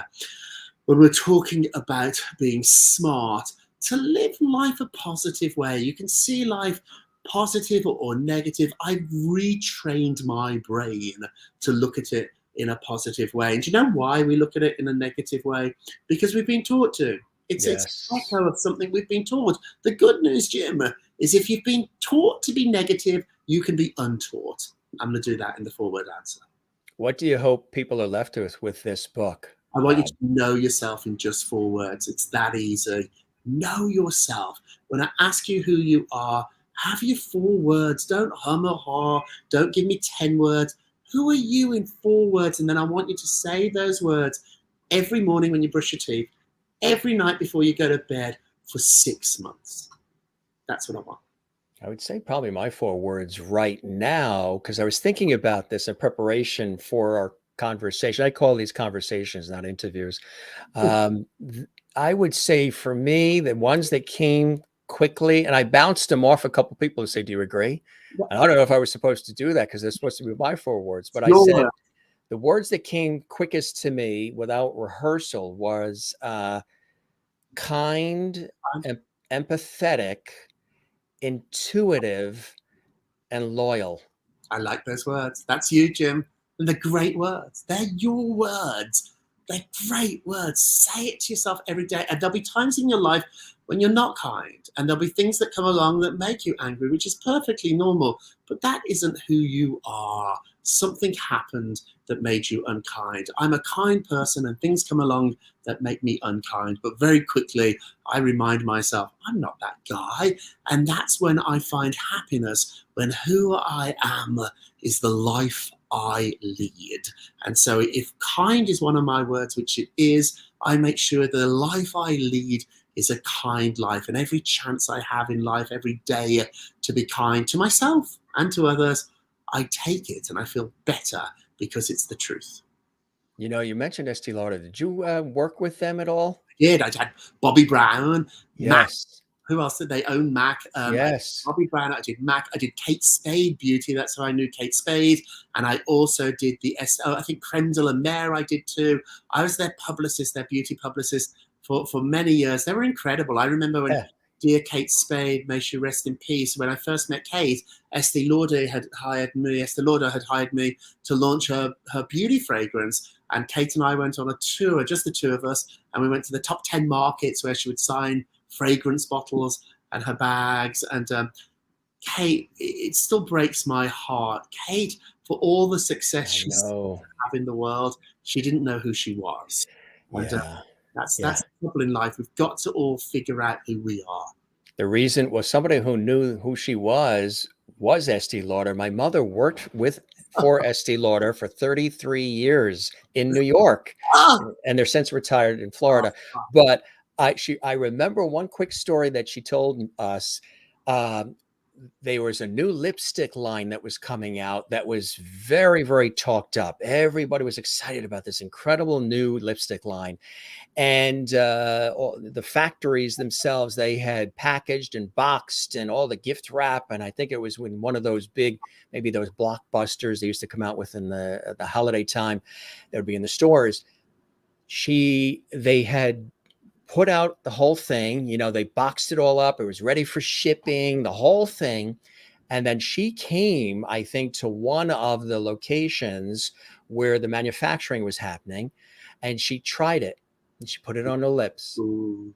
when we're talking about being smart to live life a positive way. You can see life positive or negative. I've retrained my brain to look at it in a positive way. And do you know why we look at it in a negative way? Because we've been taught to. It's an echo of something we've been taught. The good news, Jim, is if you've been taught to be negative, you can be untaught. I'm going to do that in the 4-word answer. What do you hope people are left with this book? I want you to know yourself in just 4 words. It's that easy. Know yourself. When I ask you who you are, have your 4 words. Don't hum or haw. Don't give me 10 words. Who are you in 4 words? And then I want you to say those words every morning when you brush your teeth, every night before you go to bed for 6 months. That's what I want. I would say probably my 4 words right now, because I was thinking about this in preparation for our conversation. I call these conversations, not interviews. I would say for me, the ones that came quickly, and I bounced them off a couple of people who say, do you agree? And I don't know if I was supposed to do that because they're supposed to be my 4 words, but I said the words that came quickest to me without rehearsal was kind, empathetic, intuitive, and loyal. I like those words. That's you, Jim. And they're great words. They're your words. They're great words. Say it to yourself every day. And there'll be times in your life when you're not kind. And there'll be things that come along that make you angry, which is perfectly normal. But that isn't who you are. Something happened that made you unkind. I'm a kind person and things come along that make me unkind. But very quickly, I remind myself, I'm not that guy. And that's when I find happiness, when who I am is the life I lead. And so if kind is one of my words, which it is, I make sure the life I lead is a kind life. And every chance I have in life, every day to be kind to myself and to others, I take it and I feel better because it's the truth. You know, you mentioned Estee Lauder. Did you work with them at all? I did. I had Bobby Brown, Mac. Yes. Who else did they own? Mac. Yes. Bobby Brown. I did Mac. I did Kate Spade Beauty. That's how I knew Kate Spade. And I also did I think Creme de la Mer I did too. I was their publicist, their beauty publicist for many years. They were incredible. I remember when dear Kate Spade, may she rest in peace, when I first met Kate, Estee Lauder had hired me to launch her beauty fragrance. And Kate and I went on a tour, just the two of us, and we went to the top 10 markets where she would sign fragrance bottles and her bags. And Kate, it still breaks my heart. Kate, for all the success she's have in the world, she didn't know who she was. And, that's the trouble in life. We've got to all figure out who we are. The reason was somebody who knew who she was Estee Lauder. My mother worked for Estee Lauder for 33 years in New York, and they're since retired in Florida. But I remember one quick story that she told us. Um, there was a new lipstick line that was coming out that was very, very talked up. Everybody was excited about this incredible new lipstick line. And all the factories themselves, they had packaged and boxed and all the gift wrap. And I think it was when one of those big, maybe those blockbusters they used to come out with in the holiday time that would be in the stores. They had put out the whole thing, they boxed it all up. It was ready for shipping, the whole thing. And then she came, I think, to one of the locations where the manufacturing was happening, and she tried it and she put it on her lips. Ooh.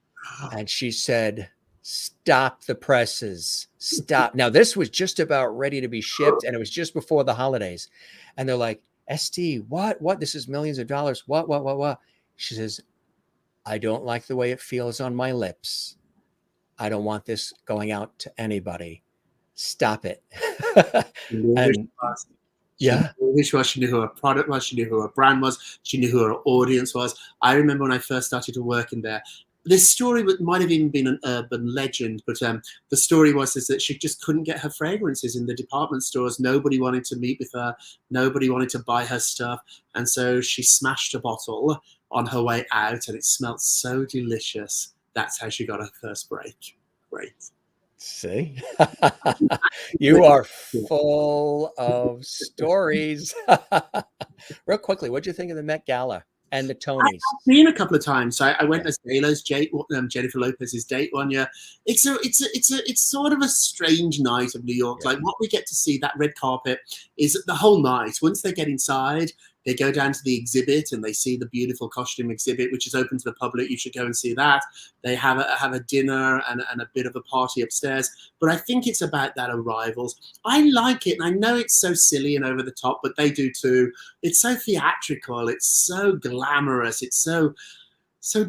And she said, "Stop the presses. Stop." Now, this was just about ready to be shipped, and it was just before the holidays. And they're like, "SD, what? This is millions of dollars. What?" She says, "I don't like the way it feels on my lips. I don't want this going out to anybody. Stop it." And She yeah, knew who she was. She knew who her product was. She knew who her brand was. She knew who her audience was. I remember when I first started to work in there. This story might have even been an urban legend, but the story was is that she just couldn't get her fragrances in the department stores. Nobody wanted to meet with her. Nobody wanted to buy her stuff, and so she smashed a bottle on her way out, and it smelled so delicious. That's how she got her first break. Great. see, you are full of stories. Real quickly, what'd you think of the Met Gala and the Tonys? I've been a couple of times. So I went as J-Lo's Jennifer Lopez's date one year. It's sort of a strange night of New York. Yeah. Like what we get to see, that red carpet, is the whole night. Once they get inside, they go down to the exhibit and they see the beautiful costume exhibit, which is open to the public. You should go and see that. They have a dinner and a bit of a party upstairs. But I think it's about that arrivals. I like it, and I know it's so silly and over the top, but they do too. It's so theatrical. It's so glamorous. It's so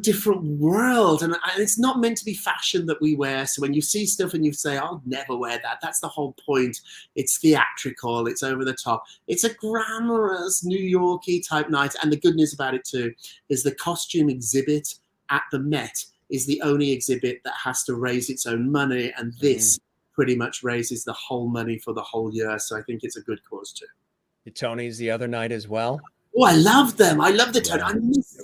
different world, and it's not meant to be fashion that we wear. So when you see stuff and you say, "I'll never wear that," that's the whole point. It's theatrical. It's over the top. It's a glamorous New Yorky type night. And the good news about it too is the costume exhibit at the Met is the only exhibit that has to raise its own money, and this pretty much raises the whole money for the whole year. So I think it's a good cause too. The Tonys the other night as well. Oh, I love them. I love the tone. Yeah. I miss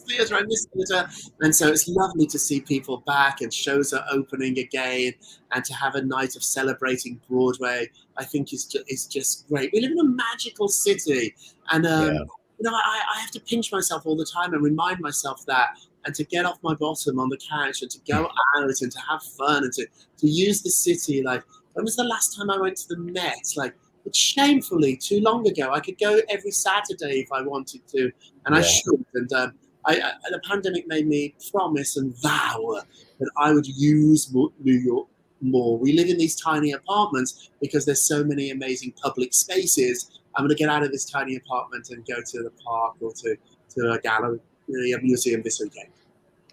theatre. I miss theatre. And so it's lovely to see people back and shows are opening again, and to have a night of celebrating Broadway, I think is just great. We live in a magical city, and I have to pinch myself all the time and remind myself that, and to get off my bottom on the couch and to go out and to have fun and to use the city. Like, when was the last time I went to the Met? Like, it's shamefully too long ago. I could go every Saturday if I wanted to, and I should. And the pandemic made me promise and vow that I would use New York more. We live in these tiny apartments because there's so many amazing public spaces. I'm going to get out of this tiny apartment and go to the park or to a gallery, a museum this weekend.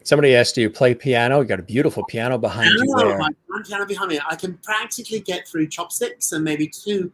Somebody asked, "Do you play piano?" You got a beautiful piano behind you there. My piano behind me. I can practically get through Chopsticks and maybe two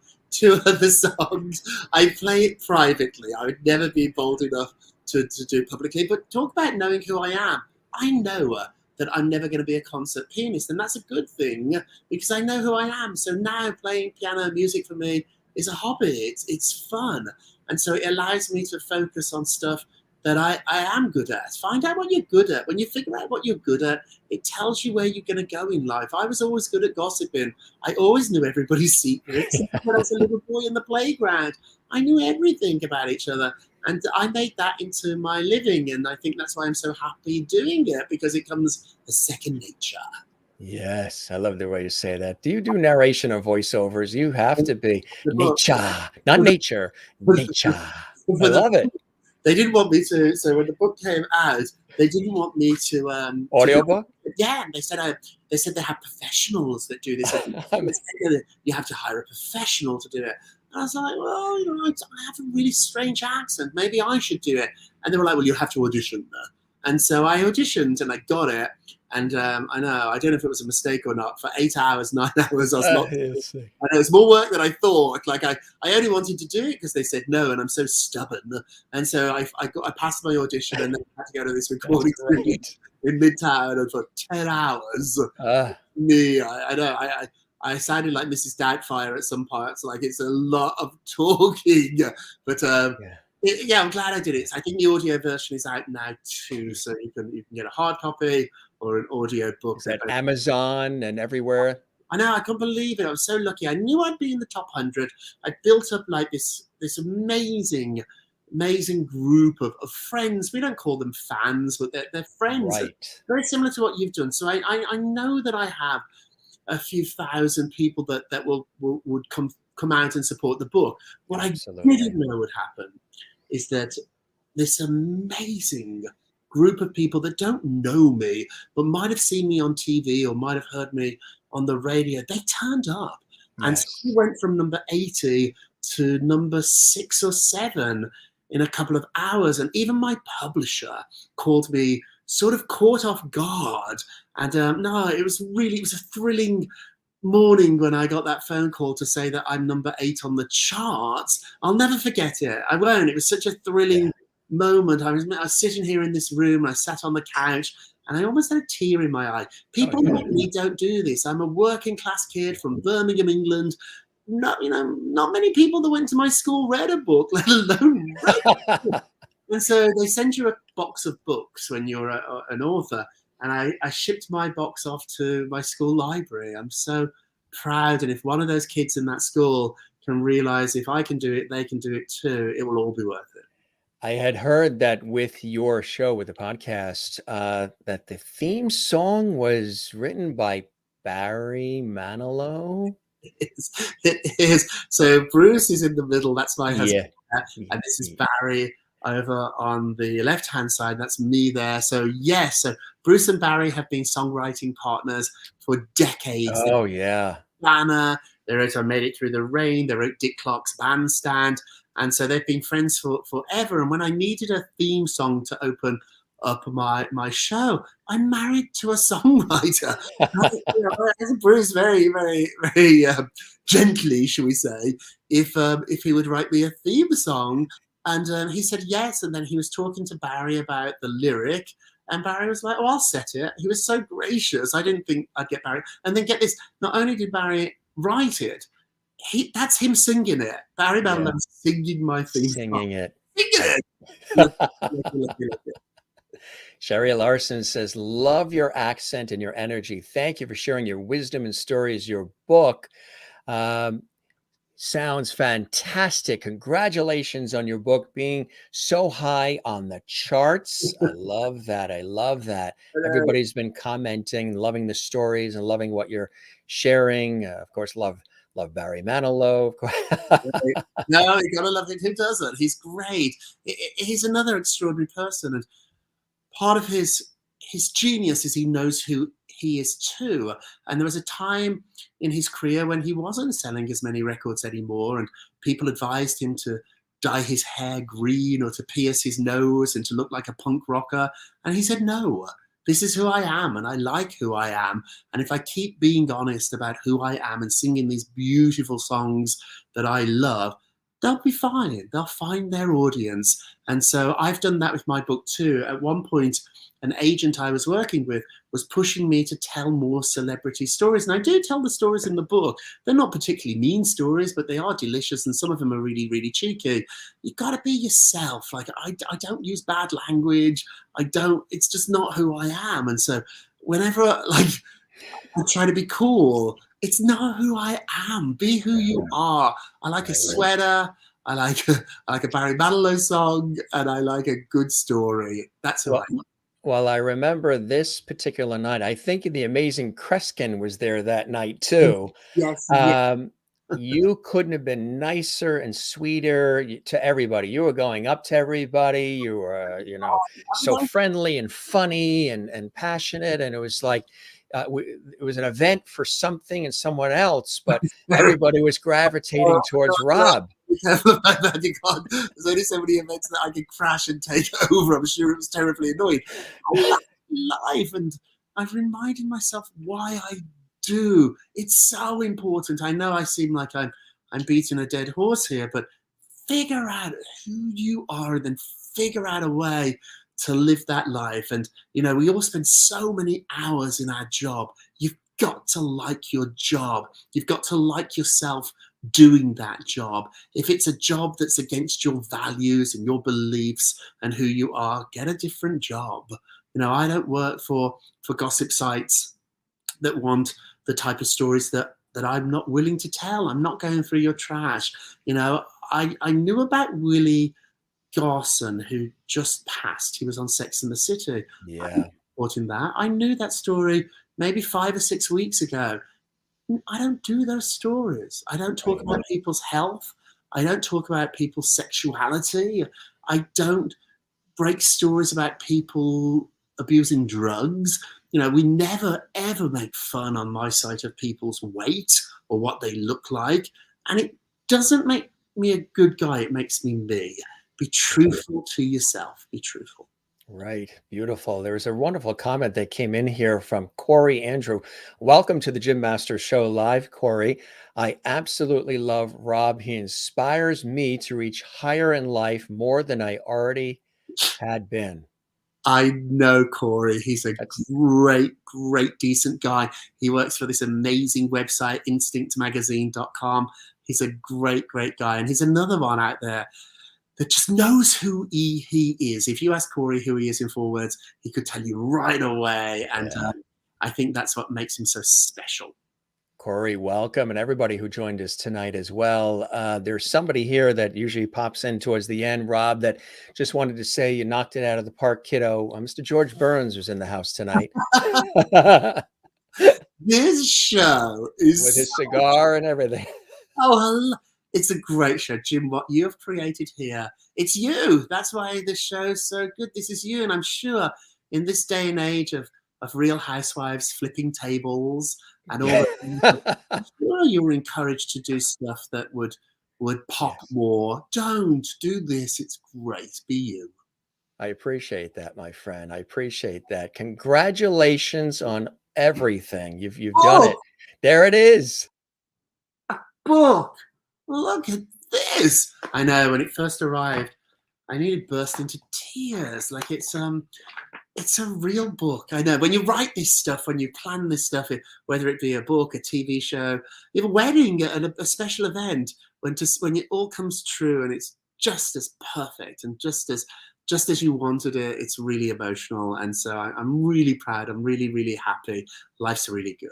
other songs. I play it privately. I would never be bold enough to do it publicly. But talk about knowing who I am. I know that I'm never going to be a concert pianist, and that's a good thing because I know who I am. So now playing piano music for me is a hobby. It's fun, and so it allows me to focus on stuff that I am good at. Find out what you're good at. When you figure out what you're good at, it tells you where you're going to go in life. I was always good at gossiping. I always knew everybody's secrets. When I was a little boy in the playground, I knew everything about each other. And I made that into my living. And I think that's why I'm so happy doing it, because it comes as second nature. Yes, I love the way you say that. Do you do narration or voiceovers? You have to be nature, not nature, nature. I love it. They didn't want me to. So when the book came out, they didn't want me to. Audiobook? Yeah, they said they have professionals that do this. You have to hire a professional to do it. And I was like, well, I have a really strange accent. Maybe I should do it. And they were like, well, you have to audition. And so I auditioned and I got it. And I don't know if it was a mistake or not. For 8 hours, 9 hours, I was not. And it was more work than I thought. Like I only wanted to do it because they said no, and I'm so stubborn. And so I passed my audition, and then I had to go to this recording studio. in Midtown and for 10 hours. Uh, Me, I know, I sounded like Mrs. Doubtfire at some parts. Like it's a lot of talking, but yeah. yeah, I'm glad I did it. I think the audio version is out now too, so you can get a hard copy or an audio book. Is that Amazon and everywhere? I know, I can't believe it. I was so lucky. I knew I'd be in the top 100. I built up like this amazing group of friends. We don't call them fans, but they're friends. Right. Very similar to what you've done. So I know that I have a few thousand people that would come out and support the book. What I Absolutely. didn't know would happen is that this amazing group of people that don't know me but might have seen me on TV or might have heard me on the radio, they turned up. And so we Yes. went from number 80 to number 6 or 7 in a couple of hours. And even my publisher called me sort of caught off guard. And no, it was a thrilling morning when I got that phone call to say that I'm number 8 on the charts. I'll never forget it. I won't. It was such a Yeah. thrilling moment. I was sitting here in this room. I sat on the couch and I almost had a tear in my eye. Oh, People yeah. like me don't do this. I'm a working class kid from Birmingham, England. Not many people that went to my school read a book, let alone wrote. And so they send you a box of books when you're an author. And I shipped my box off to my school library. I'm so proud. And if one of those kids in that school can realize if I can do it, they can do it too, it will all be worth it. I had heard that with your show, with the podcast, that the theme song was written by Barry Manilow. It is. It is. So Bruce is in the middle. That's my husband. Yeah. And this is Barry over on the left-hand side. That's me there. So yes, so Bruce and Barry have been songwriting partners for decades. Oh, yeah. Banner. They wrote I Made It Through the Rain. They wrote Dick Clark's Bandstand. And so they've been friends for forever. And when I needed a theme song to open up my show, I'm married to a songwriter. As Bruce very gently, shall we say, if he would write me a theme song. And he said yes. And then he was talking to Barry about the lyric. And Barry was like, "Oh, I'll set it." He was so gracious. I didn't think I'd get Barry. And then get this, not only did Barry write it, that's him singing it. Barry Yeah. Manilow singing my theme song. Singing it. Singing it. Look. Sherry Larson says, love your accent and your energy. Thank you for sharing your wisdom and stories. Your book sounds fantastic. Congratulations on your book being so high on the charts. I love that. I love that. Everybody's been commenting, loving the stories and loving what you're sharing. Of course, love Barry Manilow. No, you gotta love it. Who doesn't? He's great. He's another extraordinary person, and part of his genius is he knows who he is too. And there was a time in his career when he wasn't selling as many records anymore, and people advised him to dye his hair green or to pierce his nose and to look like a punk rocker. And he said, no, this is who I am, and I like who I am. And if I keep being honest about who I am and singing these beautiful songs that I love, they'll be fine. They'll find their audience. And so I've done that with my book too. At one point, an agent I was working with was pushing me to tell more celebrity stories. And I do tell the stories in the book. They're not particularly mean stories, but they are delicious. And some of them are really, really cheeky. You got to be yourself. Like I don't use bad language. It's just not who I am. And so whenever I try to be cool, it's not who I am. Be who you are. I like a sweater. I like a Barry Manilow song, and I like a good story. That's who I am. Well, I remember this particular night. I think the amazing Kreskin was there that night too. Yes. You couldn't have been nicer and sweeter to everybody. You were going up to everybody. You were, so friendly and funny and passionate. And it was like, it was an event for something and someone else, but everybody was gravitating towards Rob. There's only so many events that I could crash and take over. I'm sure it was terribly annoying. I love life, and I've reminded myself why I do. It's so important. I know I seem like I'm beating a dead horse here, but figure out who you are and then figure out a way to live that life. And, you know, we all spend so many hours in our job. You've got to like your job. You've got to like yourself doing that job. If it's a job that's against your values and your beliefs and who you are, get a different job. You know, I don't work for gossip sites that want the type of stories that I'm not willing to tell. I'm not going through your trash. You know, I knew about Willie Garson, who just passed. He was on Sex and the City. I'm Yeah. not reporting that. I knew that story maybe 5 or 6 weeks ago. I don't do those stories. I don't talk Right. about people's health. I don't talk about people's sexuality. I don't break stories about people abusing drugs. You know, we never ever make fun on my site of people's weight or what they look like. And it doesn't make me a good guy. It makes me me. Be truthful to yourself. Be truthful. Right. Beautiful. There was a wonderful comment that came in here from Corey Andrew. Welcome to the Jim Master Show live, Corey. I absolutely love Rob. He inspires me to reach higher in life more than I already had been. I know Corey. He's a That's great, great, decent guy. He works for this amazing website, instinctmagazine.com. He's a great, great guy. And he's another one out there that just knows who he is. If you ask Corey who he is in 4 words, he could tell you right away. And yeah. I think that's what makes him so special. Corey, welcome, and everybody who joined us tonight as well. There's somebody here that usually pops in towards the end, Rob, that just wanted to say you knocked it out of the park, kiddo. Mr. George Burns was in the house tonight This show with is his cigar and everything. oh, it's a great show, Jim. What you have created here, it's you. That's why this show's so good. This is you, and I'm sure in this day and age of Real Housewives flipping tables and all the sure you were encouraged to do stuff that would pop Yes. more. Don't do this. It's great. Be you. I appreciate that, my friend. I appreciate that. Congratulations on everything. You've done it. Oh, There it is. book. Look at this. I know when it first arrived, I nearly burst into tears. Like it's a real book. I know when you write this stuff, when you plan this stuff, whether it be a book, a TV show, you have a wedding, a special event, when it all comes true and it's just as perfect and just as you wanted it, it's really emotional. And so I'm really proud. I'm really, really happy. Life's really good.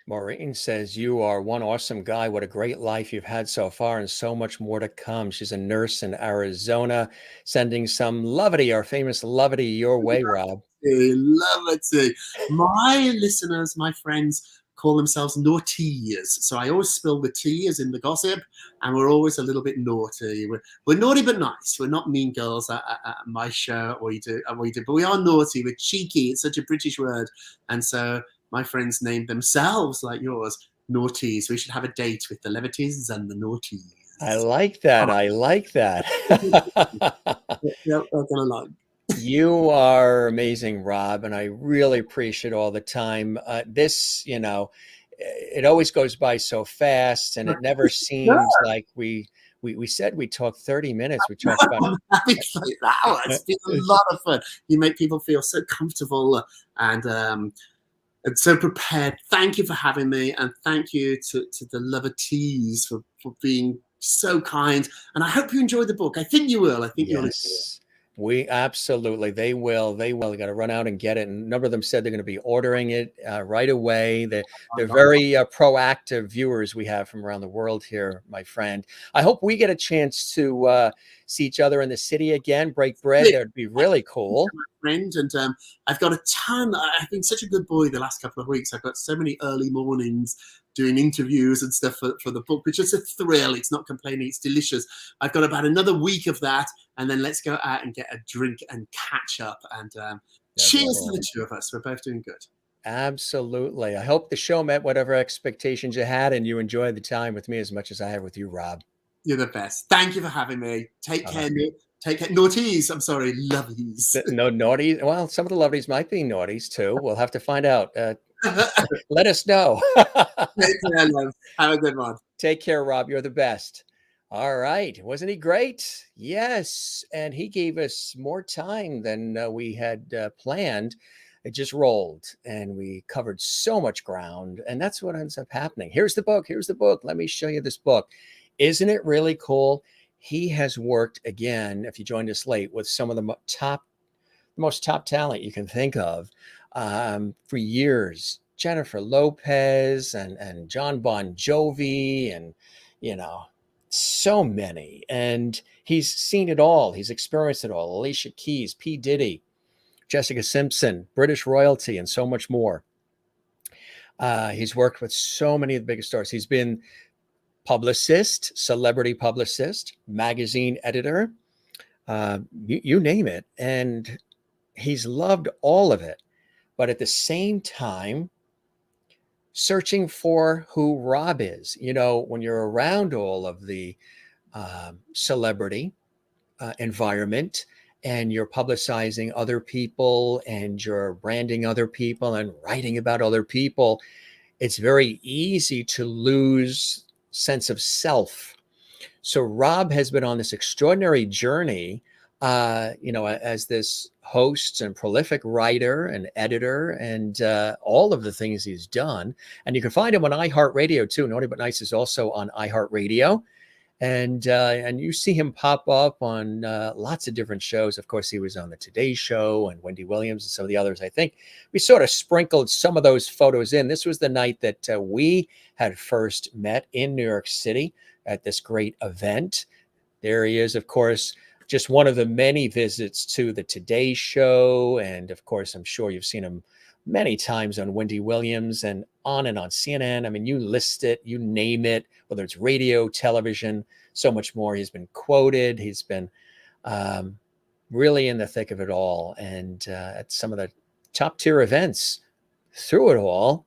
Maureen says, you are one awesome guy. What a great life you've had so far and so much more to come. She's a nurse in Arizona, sending some levity, our famous levity, your way, Rob. Love it. My listeners, my friends, call themselves naughties. So I always spill the tea as in the gossip, and we're always a little bit naughty. We're naughty but nice. We're not mean girls at my show, or you do, but we are naughty. We're cheeky. It's such a British word, and so my friends named themselves like yours, naughties. We should have a date with the levities and the naughties. I like that. I like that. They're gonna like. You are amazing, Rob, and I really appreciate all the time. It always goes by so fast, and it never seems like we said we talked 30 minutes. We talked about I'm happy for that. It's been a lot of fun. You make people feel so comfortable and so prepared. Thank you for having me, and thank you to the Lovertees for being so kind. And I hope you enjoyed the book. I think you will. I think you'll enjoy it. yes. We absolutely, they will. They will. They got to run out and get it. And a number of them said they're going to be ordering it right away. They're very proactive viewers we have from around the world here, my friend. I hope we get a chance to see each other in the city again, break bread. That would be really cool. Friend, and I've got a ton. I've been such a good boy the last couple of weeks. I've got so many early mornings doing interviews and stuff for the book, which is a thrill. It's not complaining. It's delicious. I've got about another week of that, and then let's go out and get a drink and catch up. And cheers to the two of us. We're both doing good. Absolutely. I hope the show met whatever expectations you had, and you enjoyed the time with me as much as I have with you, Rob. You're the best. Thank you for having me. Take care. Take care. Naughties. I'm sorry. Lovies. No naughties. Well, some of the lovelies might be naughties too. We'll have to find out. Let us know. Take care, love. Have a good one. Take care, Rob. You're the best. All right. Wasn't he great? Yes. And he gave us more time than we had planned. It just rolled and we covered so much ground. And that's what ends up happening. Here's the book. Here's the book. Let me show you this book. Isn't it really cool? He has worked again, if you joined us late, with some of the most top talent you can think of for years. Jennifer Lopez and John Bon Jovi and, you know, so many. And he's seen it all. He's experienced it all. Alicia Keys, P. Diddy, Jessica Simpson, British royalty, and so much more. He's worked with so many of the biggest stars. He's been publicist, celebrity publicist, magazine editor, you name it. And he's loved all of it. But at the same time, searching for who Rob is. You know, when you're around all of the celebrity environment and you're publicizing other people and you're branding other people and writing about other people, it's very easy to lose sense of self. So Rob has been on this extraordinary journey, as this host and prolific writer and editor and all of the things he's done. And you can find him on iHeartRadio too. Naughty But Nice is also on iHeartRadio. And you see him pop up on lots of different shows. Of course, he was on the Today Show and Wendy Williams and some of the others. I think we sort of sprinkled some of those photos in. This was the night that we had first met in New York City at this great event. There he is, of course, just one of the many visits to the Today Show. And of course, I'm sure you've seen him many times on Wendy Williams and on CNN. I mean, you list it, you name it, whether it's radio, television, so much more. He's been quoted. He's been really in the thick of it all. And at some of the top tier events through it all,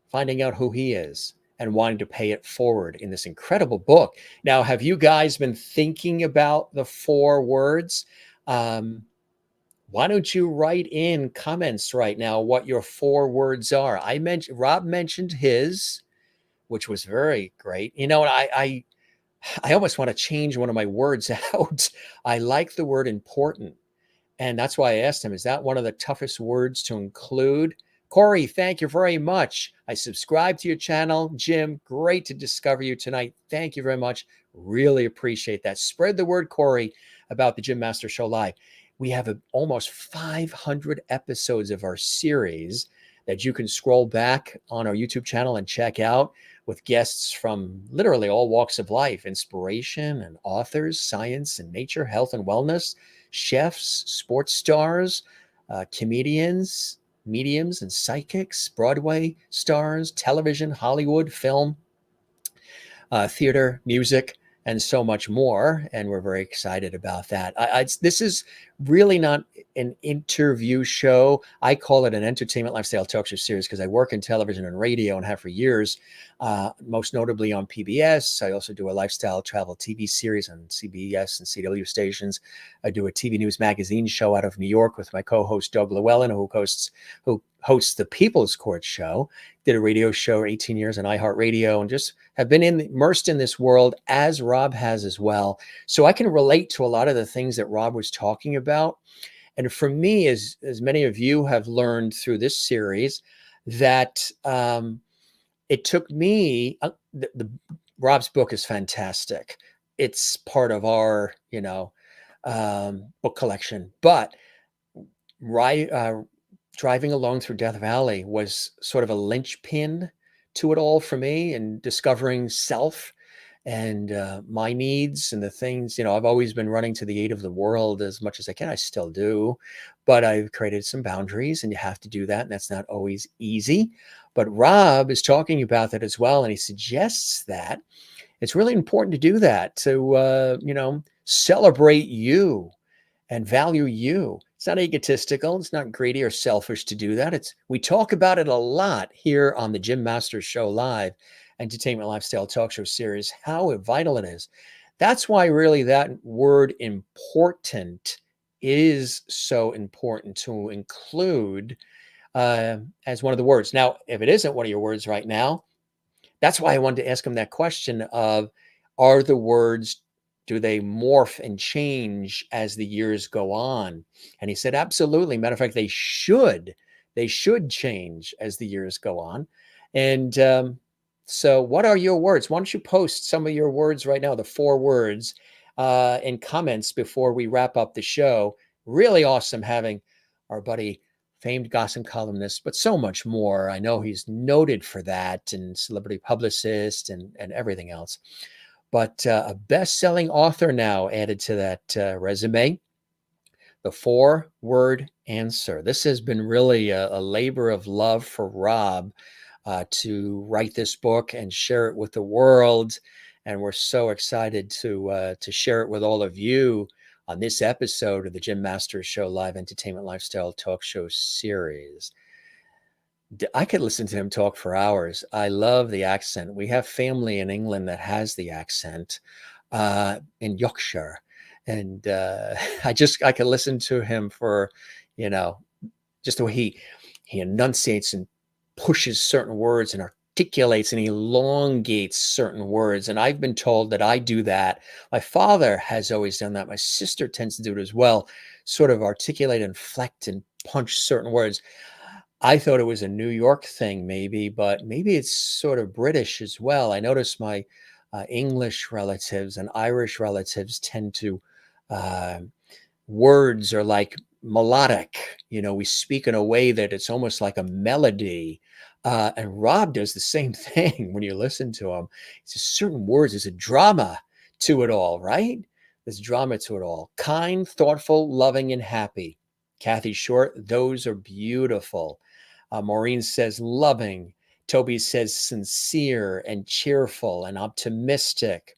finding out who he is and wanting to pay it forward in this incredible book. Now, have you guys been thinking about the 4 words? Why don't you write in comments right now what your 4 words are? Rob mentioned his, which was very great. You know, and I almost want to change one of my words out. I like the word important. And that's why I asked him, is that one of the toughest words to include? Corey, thank you very much. I subscribe to your channel. Jim, great to discover you tonight. Thank you very much. Really appreciate that. Spread the word, Corey, about the Jim Master Show Live. We have almost 500 episodes of our series that you can scroll back on our YouTube channel and check out with guests from literally all walks of life, inspiration and authors, science and nature, health and wellness, chefs, sports stars, comedians, mediums and psychics, Broadway stars, television, Hollywood, film, theater, music, and so much more. And we're very excited about that. This is really not an interview show. I call it an entertainment lifestyle talk show series because I work in television and radio and have for years, most notably on PBS. I also do a lifestyle travel TV series on CBS and CW stations. I do a TV news magazine show out of New York with my co-host Doug Llewellyn, who hosts the People's Court Show. Did a radio show 18 years on iHeartRadio and just have been immersed in this world as Rob has as well. So I can relate to a lot of the things that Rob was talking about. And for me, as many of you have learned through this series, that it took me, Rob's book is fantastic. It's part of our, book collection. But driving along through Death Valley was sort of a linchpin to it all for me and discovering self and my needs and the things, I've always been running to the aid of the world as much as I can. I still do, but I've created some boundaries and you have to do that. And that's not always easy. But Rob is talking about that as well. And he suggests that it's really important to do that, to, celebrate you and value you. It's not egotistical. It's not greedy or selfish to do that. We talk about it a lot here on the Jim Masters Show Live, entertainment lifestyle talk show series, how vital it is. That's why really that word important is so important to include as one of the words. Now, if it isn't one of your words right now, that's why I wanted to ask him that question of, Are the words, do they morph and change as the years go on? And he said, absolutely. Matter of fact, they should. They should change as the years go on. And so, what are your words? Why don't you post some of your words right now, the 4 words, in comments before we wrap up the show? Really awesome having our buddy, famed gossip columnist, but so much more. I know he's noted for that, and celebrity publicist and everything else. But a best-selling author now added to that resume. The 4-word answer. This has been really a labor of love for Rob to write this book and share it with the world. And we're so excited to share it with all of you on this episode of the Jim Masters Show Live Entertainment Lifestyle Talk Show series. I could listen to him talk for hours. I love the accent. We have family in England that has the accent in Yorkshire, and I could listen to him for, you know, just the way he enunciates and pushes certain words and articulates and elongates certain words. And I've been told that I do that. My father has always done that. My sister tends to do it as well, sort of articulate, inflect, and punch certain words. I thought it was a New York thing, maybe, but maybe it's sort of British as well. I notice my English relatives and Irish relatives tend to, uh, words are like melodic. We speak in a way that it's almost like a melody. And Rob does the same thing when you listen to him. It's just certain words, there's a drama to it all, right? There's drama to it all. Kind, thoughtful, loving, and happy. Kathy Short, those are beautiful. Maureen says loving. Toby says sincere and cheerful and optimistic.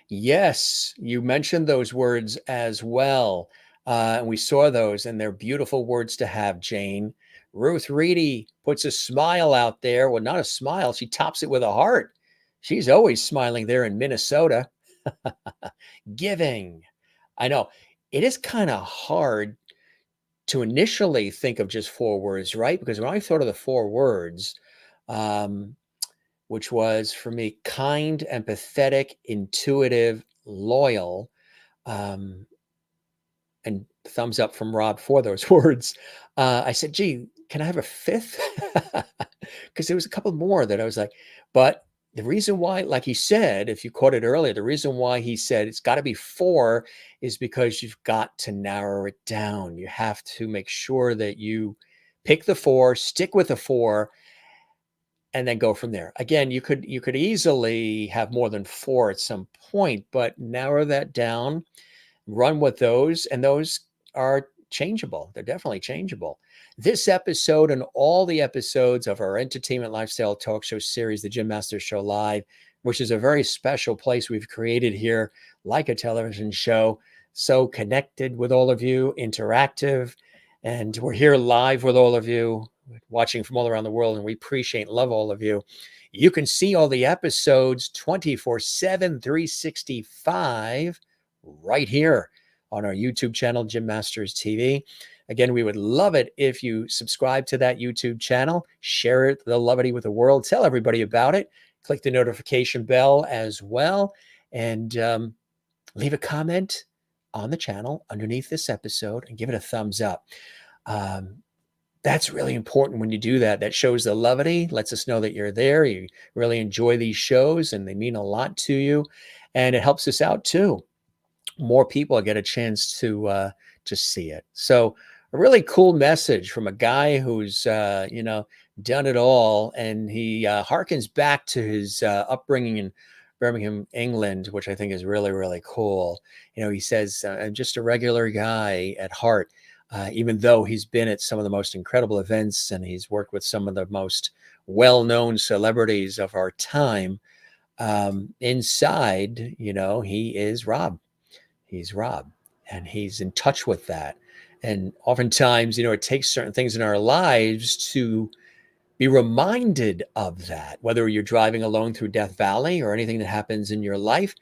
Yes, you mentioned those words as well. And we saw those, and they're beautiful words to have, Jane. Ruth Reedy puts a smile out there. Well, not a smile. She tops it with a heart. She's always smiling there in Minnesota. Giving. I know. It is kind of hard to initially think of just 4 words, right? Because when I thought of the 4 words, um, which was for me kind, empathetic, intuitive, loyal, um, and thumbs up from Rob for those words. I said, gee, can I have a 5th? Because there was a couple more that I was like, but the reason why, like he said, if you caught it earlier, the reason why he said it's got to be 4 is because you've got to narrow it down. You have to make sure that you pick the 4, stick with the 4, and then go from there. Again, you could easily have more than 4 at some point, but narrow that down, run with those, and those are changeable. They're definitely changeable. This episode and all the episodes of our entertainment lifestyle talk show series, the Jim Masters Show Live, which is a very special place we've created here, like a television show, so connected with all of you, interactive, and we're here live with all of you, watching from all around the world, and we appreciate and love all of you. You can see all the episodes 24/7, 365 right here on our YouTube channel, Jim Masters TV. Again, we would love it if you subscribe to that YouTube channel, share it, the levity with the world, tell everybody about it, click the notification bell as well, and leave a comment on the channel underneath this episode and give it a thumbs up. Um, that's really important when you do that. That shows the levity, lets us know that you're there. You really enjoy these shows and they mean a lot to you. And it helps us out too. More people get a chance to see it. So a really cool message from a guy who's done it all, and he harkens back to his upbringing in Birmingham, England, which I think is really, really cool. He says, "I'm just a regular guy at heart." Even though he's been at some of the most incredible events and he's worked with some of the most well-known celebrities of our time, inside, he is Rob. He's Rob, and he's in touch with that. And oftentimes, it takes certain things in our lives to be reminded of that, whether you're driving alone through Death Valley or anything that happens in your life.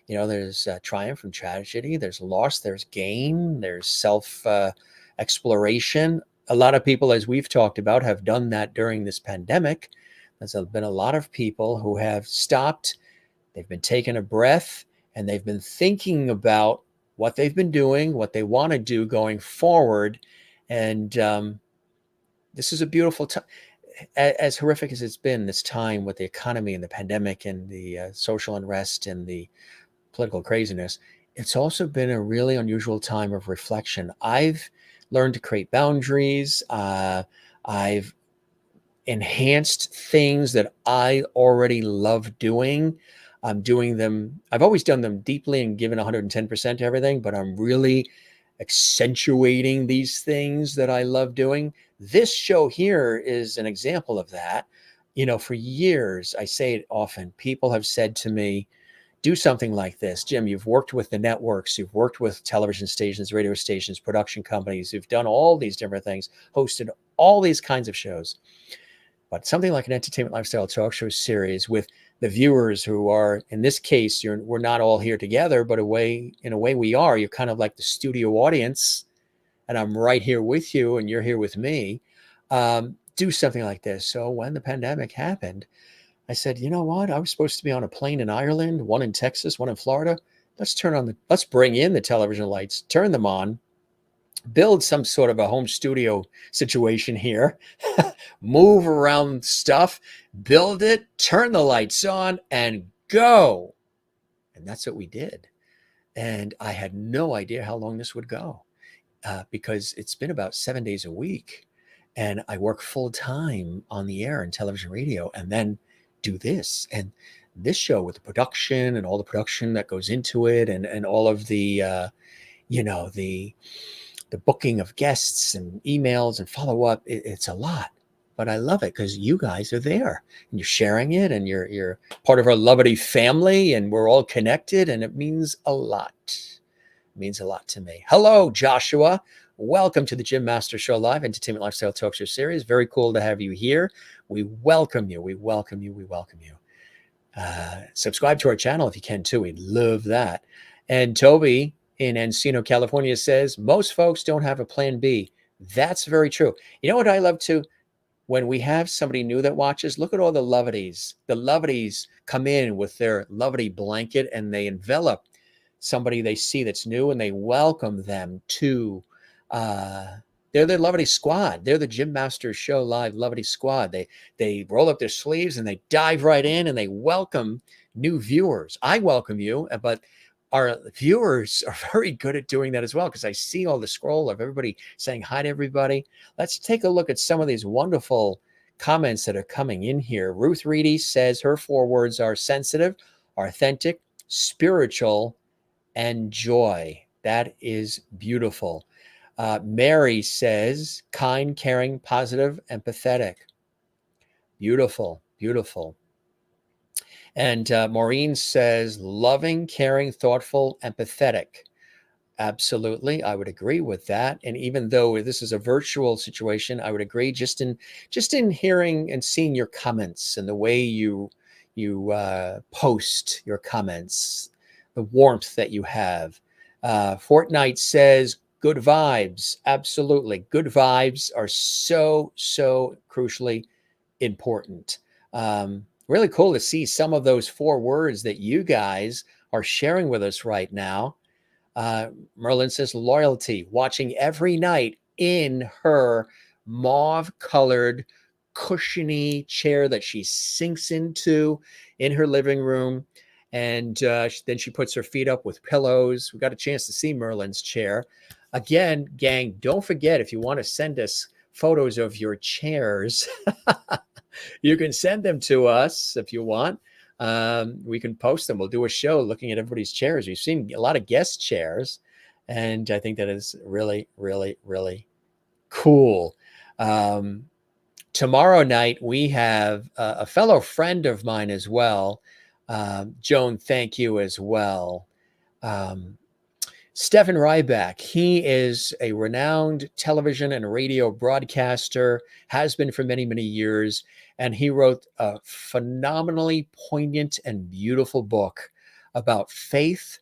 There's triumph from tragedy, there's loss, there's gain, there's self exploration. A lot of people, as we've talked about, have done that during this pandemic. There's been a lot of people who have stopped, They've been taking a breath and they've been thinking about what they've been doing, what they want to do going forward. And this is a beautiful time. As horrific as it's been, this time with the economy and the pandemic and the social unrest and the political craziness, it's also been a really unusual time of reflection. I've learned to create boundaries. I've enhanced things that I already love doing. I'm doing them, I've always done them deeply and given 110% to everything, but I'm really accentuating these things that I love doing. This show here is an example of that. You know, for years, I say it often, people have said to me, do something like this. Jim, you've worked with the networks, you've worked with television stations, radio stations, production companies, you've done all these different things, hosted all these kinds of shows. But something like an entertainment lifestyle talk show series with the viewers who are, in this case, we're not all here together, but in a way we are. You're kind of like the studio audience, and I'm right here with you, and you're here with me. Do something like this. So when the pandemic happened, I said, you know what? I was supposed to be on a plane in Ireland, one in Texas, one in Florida. Let's bring in the television lights, turn them on, build some sort of a home studio situation here, move around stuff, build it, turn the lights on, and go. And that's what we did. And I had no idea how long this would go because it's been about 7 days a week. And I work full time on the air and television radio and then do this. And this show with the production and all the production that goes into it and all of the, the booking of guests and emails and follow up, it's a lot. But I love it because you guys are there and you're sharing it and you're part of our Lovity family and we're all connected and it means a lot. It means a lot to me. Hello, Joshua. Welcome to the Jim Master Show Live Entertainment Lifestyle Talk Show Series. Very cool to have you here. We welcome you. We welcome you. We welcome you. Subscribe to our channel if you can too. We'd love that. And Toby in Encino, California says, most folks don't have a plan B. That's very true. You know what I love too? When we have somebody new that watches, look at all the Lovities. The Lovities come in with their Lovity blanket and they envelop somebody they see that's new and they welcome them to, they're the Lovity squad. They're the Jim Master Show Live Lovity squad. They roll up their sleeves and they dive right in and they welcome new viewers. I welcome you, but our viewers are very good at doing that as well because I see all the scroll of everybody saying hi to everybody. Let's take a look at some of these wonderful comments that are coming in here. Ruth Reedy says her 4 words are sensitive, authentic, spiritual, and joy. That is beautiful. Mary says kind, caring, positive, empathetic. Beautiful, beautiful. And Maureen says loving, caring, thoughtful, empathetic. Absolutely, I would agree with that. And even though this is a virtual situation, I would agree. Just in hearing and seeing your comments and the way you post your comments, the warmth that you have. Fortnite says good vibes. Absolutely, good vibes are so crucially important. Really cool to see some of those 4 words that you guys are sharing with us right now. Merlin says loyalty, watching every night in her mauve colored cushiony chair that she sinks into in her living room. And then she puts her feet up with pillows. We got a chance to see Merlin's chair. Again, gang, don't forget, if you want to send us photos of your chairs, you can send them to us if you want. We can post them. We'll do a show looking at everybody's chairs. We've seen a lot of guest chairs, and I think that is really, really, really cool. Tomorrow night, we have a fellow friend of mine as well. Joan, thank you as well. Stefan Ryback, he is a renowned television and radio broadcaster, has been for many, many years, and he wrote a phenomenally poignant and beautiful book about faith,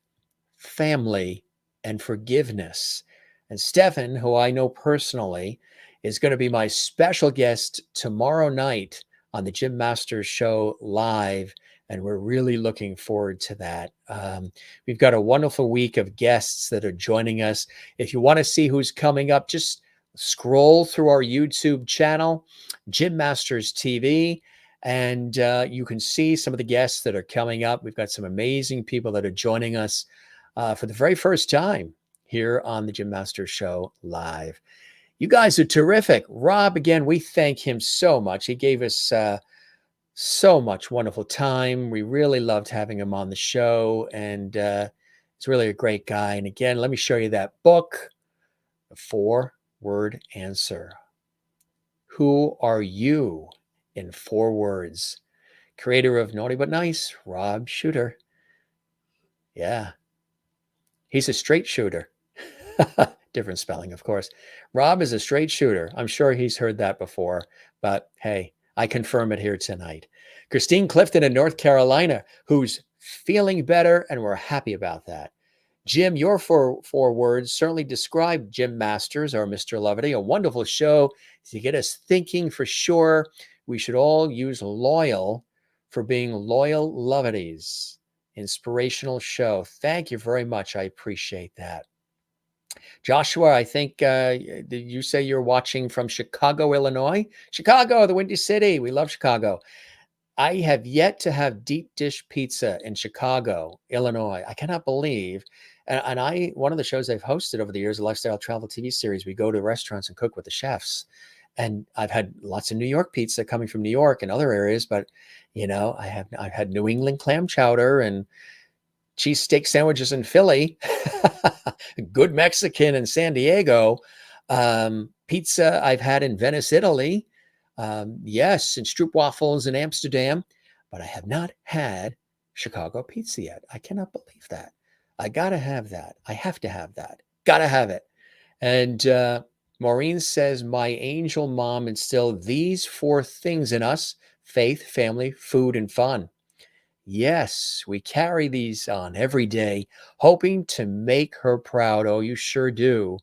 family, and forgiveness. And Stefan, who I know personally, is going to be my special guest tomorrow night on the Jim Masters Show live, and we're really looking forward to that. We've got a wonderful week of guests that are joining us. If you want to see who's coming up, just scroll through our YouTube channel, Jim Masters TV, and you can see some of the guests that are coming up. We've got some amazing people that are joining us for the very first time here on the Jim Masters Show live. You guys are terrific. Rob, again, we thank him so much. He gave us so much wonderful time. We really loved having him on the show, and he's really a great guy. And again, let me show you that book, The 4-Word Answer. Who are you in 4 words? Creator of Naughty But Nice, Rob Shooter. Yeah, he's a straight shooter. Different spelling, of course. Rob is a straight shooter. I'm sure he's heard that before, but hey, I confirm it here tonight. Christine Clifton in North Carolina, who's feeling better, and we're happy about that. Jim, your four words certainly describe Jim Masters or Mr. Levity. A wonderful show to get us thinking for sure. We should all use loyal for being loyal Levities. Inspirational show. Thank you very much. I appreciate that. Joshua, I think, did you say you're watching from Chicago, Illinois? Chicago, the Windy City. We love Chicago. I have yet to have deep dish pizza in Chicago, Illinois. I cannot believe. And one of the shows I've hosted over the years, a lifestyle travel TV series, we go to restaurants and cook with the chefs. And I've had lots of New York pizza coming from New York and other areas, but I've had New England clam chowder and cheesesteak sandwiches in Philly, good Mexican in San Diego, pizza I've had in Venice, Italy, yes, and stroopwafels in Amsterdam, but I have not had Chicago pizza yet. I cannot believe that. I gotta have that. I have to have that. Gotta have it. And Maureen says, my angel mom instilled these 4 things in us: faith, family, food, and fun. Yes, we carry these on every day, hoping to make her proud. Oh, you sure do,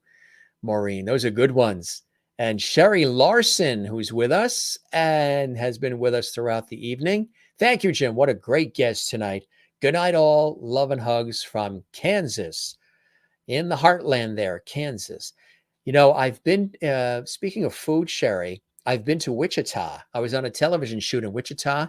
Maureen. Those are good ones. And Sherry Larson, who's with us and has been with us throughout the evening. Thank you, Jim. What a great guest tonight. Good night, all. Love and hugs from Kansas, in the heartland there, Kansas. You know, I've been, speaking of food, Sherry, I've been to Wichita. I was on a television shoot in Wichita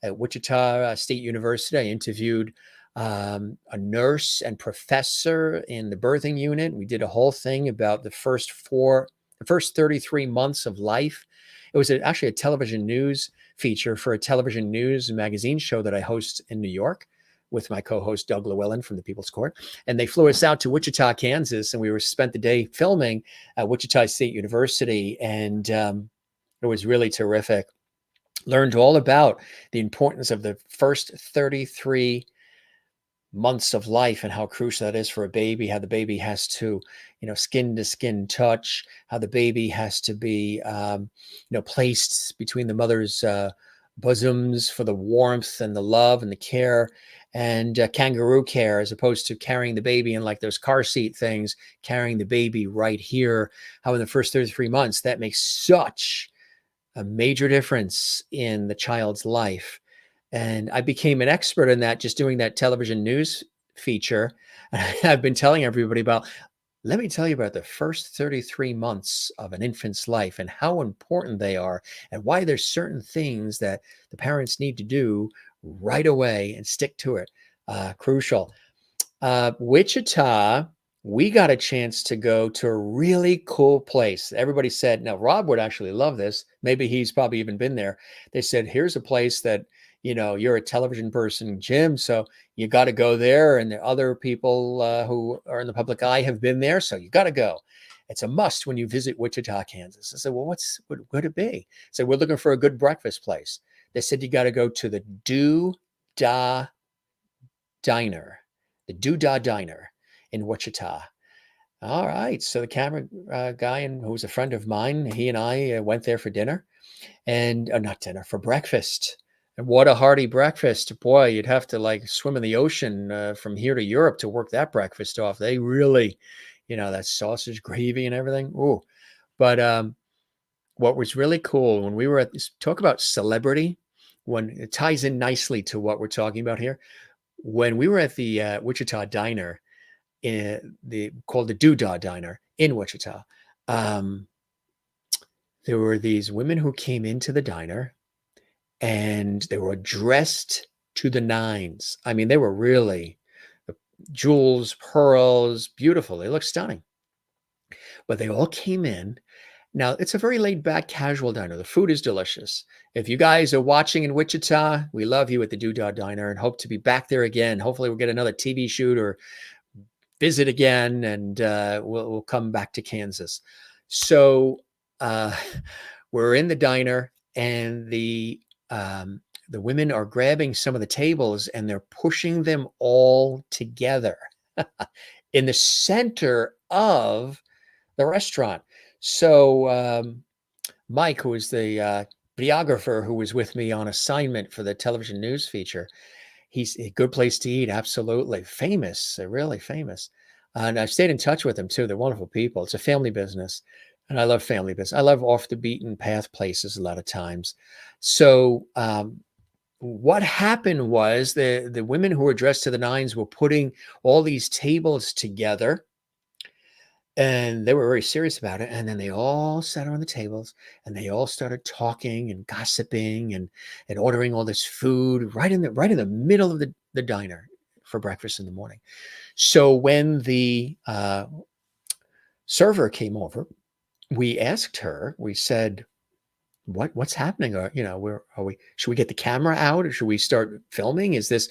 at Wichita State University. I interviewed a nurse and professor in the birthing unit. We did a whole thing about the first 33 months of life. It was actually a television news feature for a television news magazine show that I host in New York with my co-host Doug Llewellyn from the People's Court. And they flew us out to Wichita, Kansas, and we spent the day filming at Wichita State University. And it was really terrific. Learned all about the importance of the first 33 months of life and how crucial that is for a baby, how the baby has to, skin to skin touch, how the baby has to be, placed between the mother's bosoms for the warmth and the love and the care, and kangaroo care, as opposed to carrying the baby in like those car seat things, carrying the baby right here, how in the first 33 months, that makes such a major difference in the child's life. And I became an expert in that just doing that television news feature. I've been telling everybody about, let me tell you about the first 33 months of an infant's life and how important they are, and why there's certain things that the parents need to do right away and stick to it. Crucial. Wichita, we got a chance to go to a really cool place. Everybody said, now Rob would actually love this. Maybe he's probably even been there. They said, here's a place that, you're a television person, Jim, so you got to go there. And the other people who are in the public eye have been there, so you got to go. It's a must when you visit Wichita, Kansas. I said, well, what would it be? I said, we're looking for a good breakfast place. They said, you got to go to the Doodah Diner. The Doodah Diner in Wichita. All right. So the camera guy, who was a friend of mine, he and I went there for dinner, and not dinner, for breakfast. And what a hearty breakfast. Boy, you'd have to like swim in the ocean from here to Europe to work that breakfast off. They really, that sausage gravy and everything. Ooh, but what was really cool when we were at this, talk about celebrity, when it ties in nicely to what we're talking about here. When we were at the Wichita Diner, called the Doodah Diner in Wichita, um, there were these women who came into the diner and they were dressed to the nines. I mean, they were really jewels, pearls, beautiful. They looked stunning. But they all came in. Now, it's a very laid back, casual diner. The food is delicious. If you guys are watching in Wichita, we love you at the Doodah Diner and hope to be back there again. Hopefully, we'll get another TV shoot or visit again, and we'll come back to Kansas. So uh, we're in the diner, and the women are grabbing some of the tables and they're pushing them all together in the center of the restaurant. So Mike, who is the videographer who was with me on assignment for the television news feature, he's a good place to eat. Absolutely famous, really famous. And I've stayed in touch with them too. They're wonderful people. It's a family business. And I love family business. I love off the beaten path places a lot of times. So what happened was the women who were dressed to the nines were putting all these tables together, and they were very serious about it. And then they all sat around the tables and they all started talking and gossiping and ordering all this food right in the middle of the diner for breakfast in the morning. So when the server came over, we asked her, we said, what's happening? Or, should we get the camera out or should we start filming? Is this,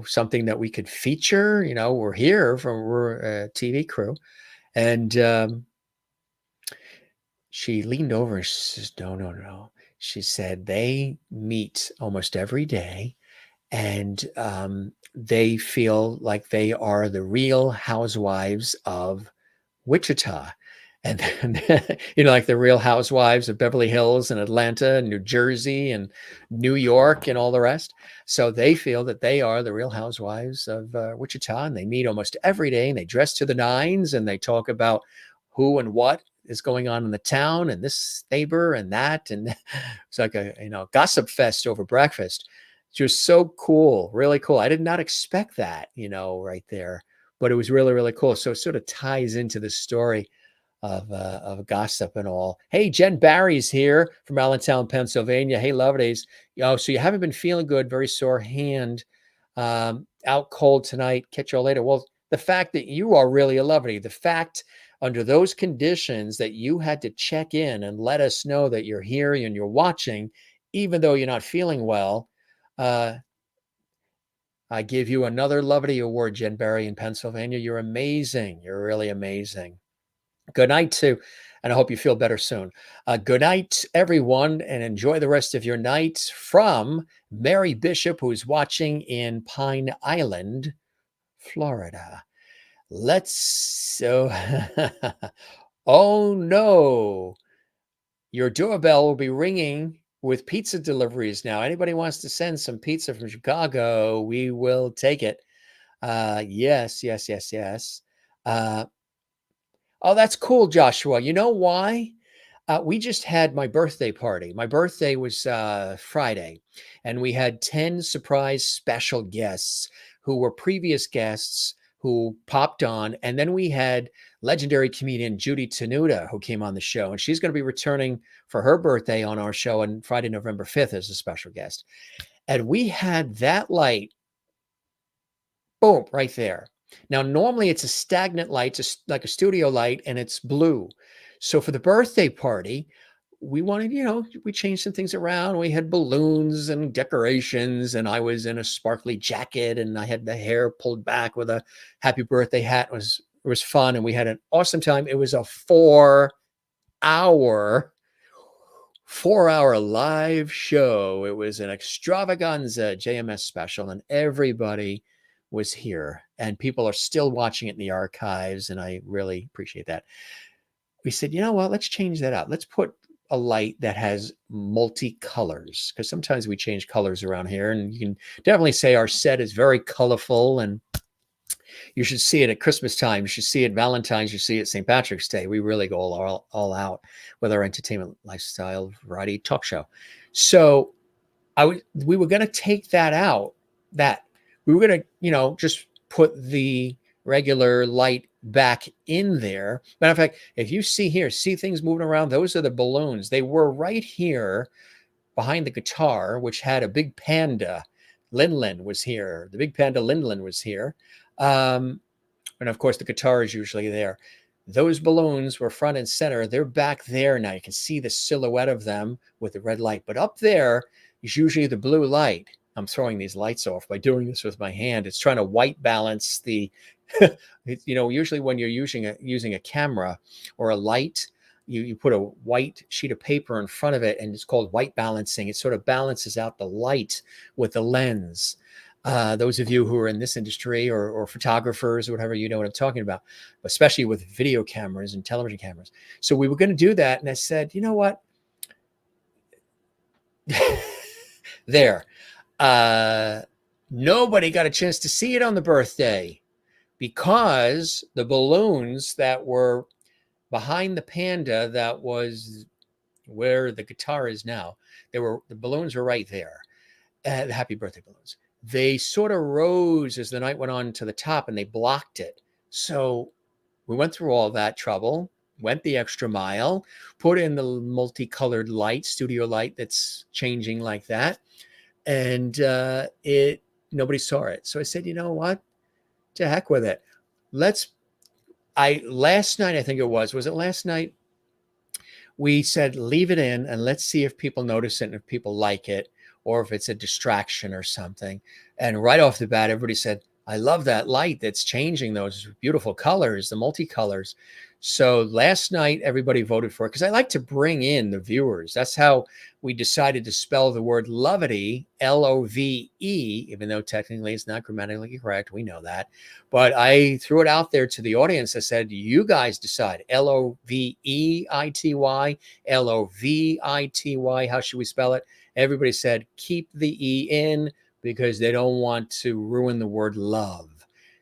something that we could feature? We're here we're a TV crew. And she leaned over and she says, no, no, no. She said they meet almost every day, and they feel like they are the real housewives of Wichita. And then, like the Real Housewives of Beverly Hills and Atlanta and New Jersey and New York and all the rest. So they feel that they are the Real Housewives of Wichita, and they meet almost every day, and they dress to the nines, and they talk about who and what is going on in the town and this neighbor and that. And it's like a gossip fest over breakfast. It's just so cool, really cool. I did not expect that, right there, but it was really, really cool. So it sort of ties into the story of gossip and all. Hey, Jen Barry's here from Allentown, Pennsylvania. Hey, lovelies. So you haven't been feeling good, very sore hand, out cold tonight. Catch y'all later. Well, the fact that you are really a lovely, the fact under those conditions that you had to check in and let us know that you're here and you're watching, even though you're not feeling well, I give you another lovely award, Jen Barry in Pennsylvania. You're amazing. You're really amazing. Good night too, and I hope you feel better soon. Good night, everyone, and enjoy the rest of your night from Mary Bishop, who's watching in Pine Island, Florida. So, oh no, your doorbell will be ringing with pizza deliveries now. Anybody wants to send some pizza from Chicago, we will take it. Yes, yes, yes, yes. Oh, that's cool, Joshua. You know why? We just had my birthday party. My birthday was Friday, and we had 10 surprise special guests who were previous guests who popped on. And then we had legendary comedian Judy Tenuta, who came on the show, and she's going to be returning for her birthday on our show on Friday, November 5th as a special guest. And we had that light, boom, right there. Now, normally it's a stagnant light, just like a studio light, and it's blue. So for the birthday party, we wanted, we changed some things around. We had balloons and decorations, and I was in a sparkly jacket, and I had the hair pulled back with a happy birthday hat. It was fun, and we had an awesome time. It was a 4 hour 4 hour live show. It was an extravaganza JMS special, and everybody was here, and people are still watching it in the archives, and I really appreciate that. We said, you know what, let's change that out. Let's put a light that has multicolors, because sometimes we change colors around here, and you can definitely say our set is very colorful. And You should see it at Christmas time. You should see it Valentine's. You see it St. Patrick's Day. We really go all out with our entertainment, lifestyle, variety talk show. So we were going to take that out. That we were going to, just put the regular light back in there. Matter of fact, if you see things moving around, those are the balloons. They were right here behind the guitar, which had a big panda. Linlin was here. The big panda Linlin was here. And of course, the guitar is usually there. Those balloons were front and center. They're back there now. You can see the silhouette of them with the red light. But up there is usually the blue light. I'm throwing these lights off by doing this with my hand. It's trying to white balance the, usually when you're using a camera or a light, you put a white sheet of paper in front of it, and it's called white balancing. It sort of balances out the light with the lens. Those of you who are in this industry or photographers or whatever, you know what I'm talking about, especially with video cameras and television cameras. So we were going to do that. And I said, you know what? There. Nobody got a chance to see it on the birthday because the balloons that were behind the panda, that was where the guitar is now, the balloons were right there. The happy birthday balloons. They sort of rose as the night went on to the top, and they blocked it. So we went through all that trouble, went the extra mile, put in the multicolored light, studio light that's changing like that. And nobody saw it. So I said, you know what? To heck with it. Last night, I think was it last night? We said, leave it in and let's see if people notice it and if people like it, or if it's a distraction or something. And right off the bat, everybody said, I love that light that's changing those beautiful colors, the multicolors. So last night, everybody voted for it because I like to bring in the viewers. That's how we decided to spell the word lovety, Love, even though technically it's not grammatically correct. We know that. But I threw it out there to the audience. I said, you guys decide. Lovety, Lovity. How should we spell it? Everybody said, keep the E in because they don't want to ruin the word love.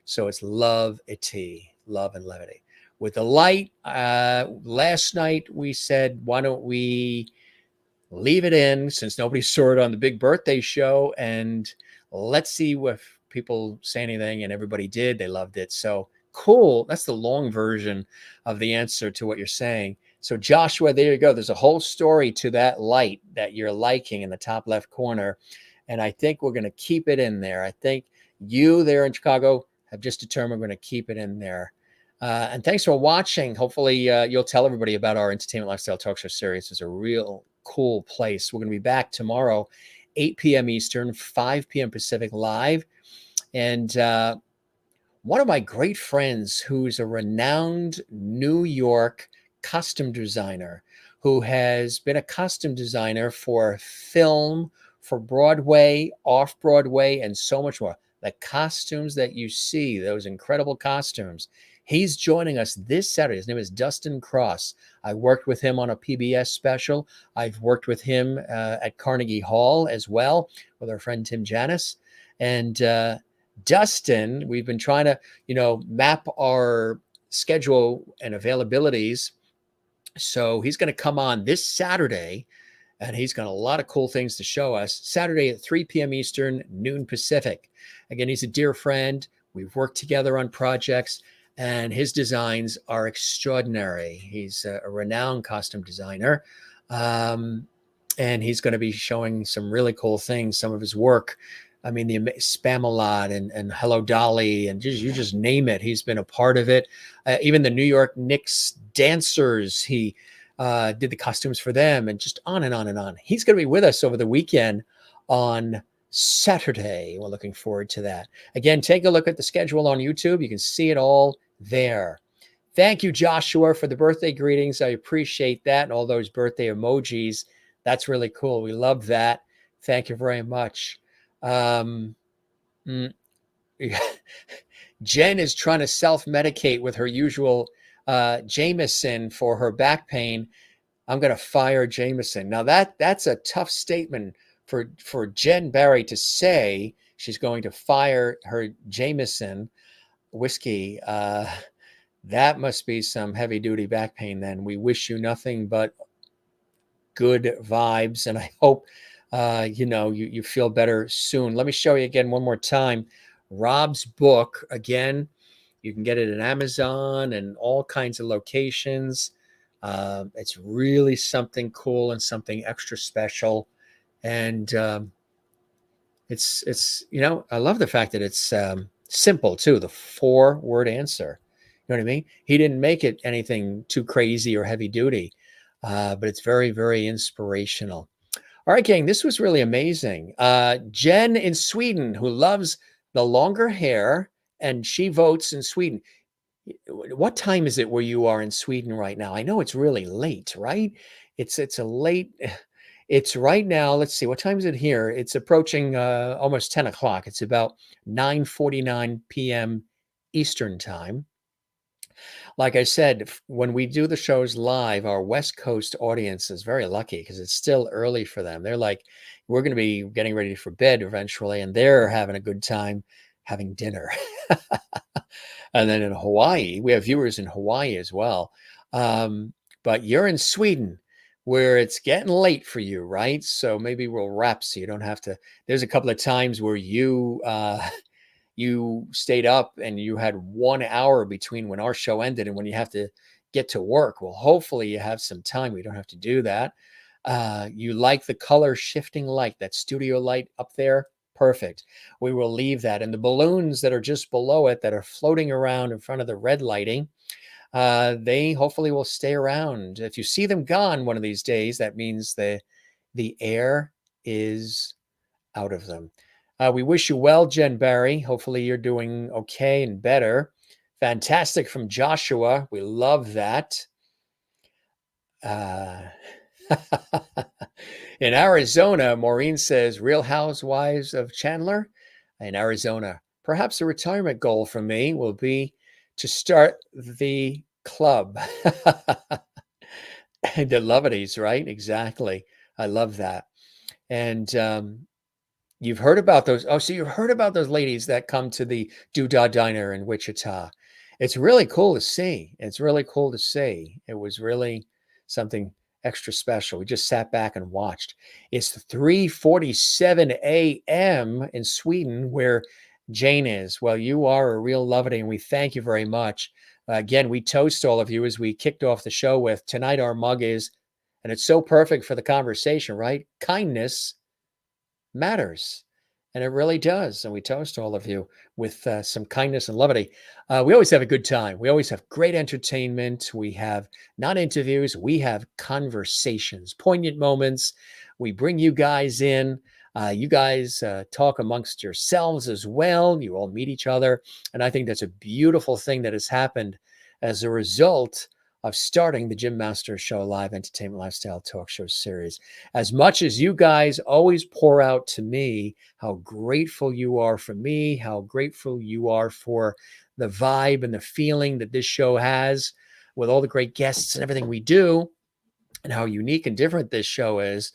So it's love-ity, love and levity. With the light, last night we said, why don't we leave it in since nobody saw it on the big birthday show, and let's see if people say anything, and everybody did. They loved it. So cool. That's the long version of the answer to what you're saying. So Joshua, there you go. There's a whole story to that light that you're liking in the top left corner. And I think we're going to keep it in there. I think you there in Chicago have just determined we're going to keep it in there. And thanks for watching. Hopefully you'll tell everybody about our Entertainment Lifestyle Talk Show series. It's a real cool place. We're going to be back tomorrow, 8 p.m. Eastern, 5 p.m. Pacific live. And one of my great friends who's a renowned New York costume designer who has been a costume designer for film, for Broadway, off-Broadway, and so much more. The costumes that you see, those incredible costumes, he's joining us this Saturday. His name is Dustin Cross. I worked with him on a PBS special. I've worked with him at Carnegie Hall as well with our friend Tim Janis. And Dustin, we've been trying to, map our schedule and availabilities. So he's going to come on this Saturday, and he's got a lot of cool things to show us. Saturday at 3 p.m. Eastern, noon Pacific. Again, he's a dear friend. We've worked together on projects, and his designs are extraordinary. He's a renowned costume designer, and he's going to be showing some really cool things, some of his work. I mean, the Spamalot and Hello Dolly, and you just name it. He's been a part of it. Even the New York Knicks dancers, he did the costumes for them, and just on and on and on. He's going to be with us over the weekend on Saturday. We're looking forward to that. Again, take a look at the schedule on YouTube. You can see it all there. Thank you, Joshua, for the birthday greetings. I appreciate that, and all those birthday emojis. That's really cool. We love that. Thank you very much. Jen is trying to self-medicate with her usual Jameson for her back pain. I'm going to fire Jameson. Now that's a tough statement for Jen Barry to say. She's going to fire her Jameson. whiskey. That must be some heavy duty back pain then. We wish you nothing but good vibes. And I hope, you feel better soon. Let me show you again one more time. Rob's book, again, you can get it at Amazon and all kinds of locations. It's really something cool and something extra special. And I love the fact that it's simple too. The 4-word answer. You know what I mean? He didn't make it anything too crazy or heavy duty, but it's very, very inspirational. All right, gang, this was really amazing. Jen in Sweden, who loves the longer hair, and she votes in Sweden. What time is it where you are in Sweden right now? I know it's really late, right? It's a late. It's right now. Let's see, what time is it here? It's approaching almost 10 o'clock. It's about 9:49 p.m. Eastern time. Like I said, when we do the shows live, our West Coast audience is very lucky because it's still early for them. They're like, we're going to be getting ready for bed eventually, and they're having a good time having dinner. And then in Hawaii, we have viewers in Hawaii as well. But you're in Sweden where it's getting late for you, right? So maybe we'll wrap so you don't have to. There's a couple of times where you stayed up and you had 1 hour between when our show ended and when you have to get to work. Well, hopefully you have some time. We don't have to do that. You like the color shifting light, that studio light up there? Perfect. We will leave that. And the balloons that are just below it that are floating around in front of the red lighting, they hopefully will stay around. If you see them gone one of these days, that means the air is out of them. We wish you well, Jen Barry. Hopefully you're doing okay and better. Fantastic from Joshua. We love that. In Arizona, Maureen says, Real Housewives of Chandler in Arizona. Perhaps a retirement goal for me will be to start the club. The Lovities, right? Exactly. I love that. And you've heard about those. Oh, so you've heard about those ladies that come to the Doodah Diner in Wichita. It's really cool to see. It's really cool to see. It was really something extra special. We just sat back and watched. It's 3:47 a.m. in Sweden where Jane is. Well, you are a real lovity, and we thank you very much. Again, we toast all of you as we kicked off the show with tonight. Our mug is, and it's so perfect for the conversation, right? Kindness matters. And it really does. And we toast all of you with some kindness and levity. We always have a good time. We always have great entertainment. We have not interviews, we have conversations, poignant moments. We bring you guys in. You guys talk amongst yourselves as well. You all meet each other. And I think that's a beautiful thing that has happened as a result of starting the Jim Masters Show live entertainment lifestyle talk show series. As much as you guys always pour out to me how grateful you are for me, how grateful you are for the vibe and the feeling that this show has with all the great guests and everything we do, and how unique and different this show is.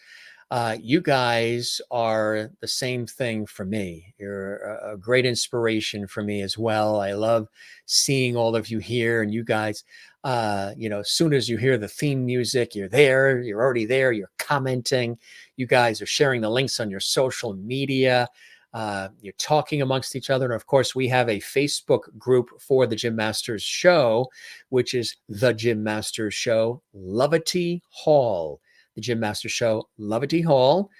You guys are the same thing for me. You're a great inspiration for me as well. I love seeing all of you here, and you guys, as soon as you hear the theme music, you're there, you're already there, you're commenting. You guys are sharing the links on your social media. You're talking amongst each other. And of course, we have a Facebook group for the Jim Masters Show, which is the Jim Masters Show, Lovity Hall. The Jim Masters Show, Lovity Hall.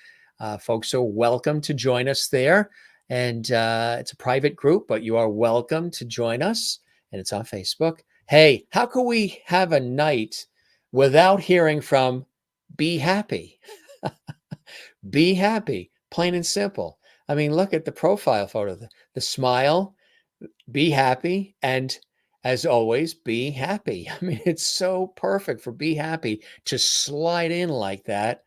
Folks are welcome to join us there. And it's a private group, but you are welcome to join us. And it's on Facebook. Hey, how can we have a night without hearing from Be Happy? Be happy, plain and simple. I mean, look at the profile photo, the smile, be happy, and as always, be happy. I mean, it's so perfect for Be Happy to slide in like that.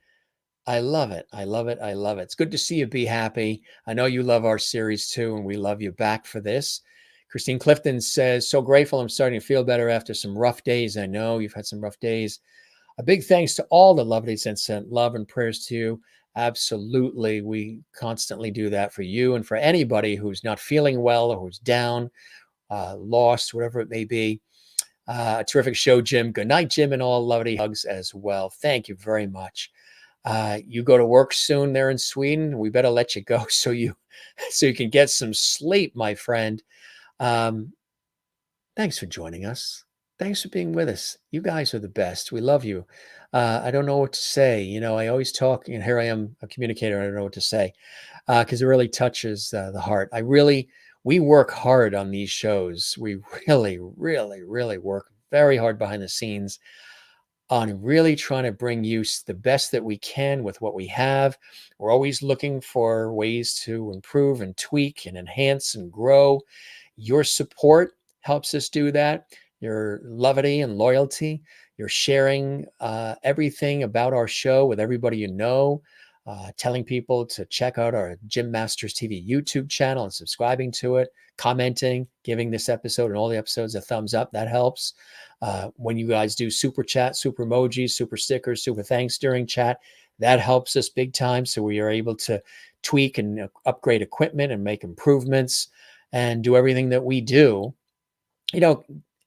I love it. I love it. I love it. It's good to see you be happy. I know you love our series too, and we love you back for this. Christine Clifton says, so grateful. I'm starting to feel better after some rough days. I know you've had some rough days. A big thanks to all the lovelies and sent love and prayers to you. Absolutely. We constantly do that for you and for anybody who's not feeling well or who's down lost, whatever it may be. A terrific show, Jim. Good night, Jim, and all lovely hugs as well. Thank you very much. You go to work soon there in Sweden. We better let you go so you can get some sleep, my friend. Um, Thanks for joining us. Thanks for being with us. You guys are the best. We love you. I don't know what to say. I always talk, and here I am, a communicator. I don't know what to say because it really touches the heart. We work hard on these shows. We really, really, really work very hard behind the scenes on really trying to bring you the best that we can with what we have. We're always looking for ways to improve and tweak and enhance and grow. Your support helps us do that. Your levity and loyalty, your sharing everything about our show with everybody you know, telling people to check out our Jim Masters TV YouTube channel and subscribing to it, commenting, giving this episode and all the episodes a thumbs up. That helps. When you guys do super chat, super emojis, super stickers, super thanks during chat, that helps us big time. So we are able to tweak and upgrade equipment and make improvements and do everything that we do.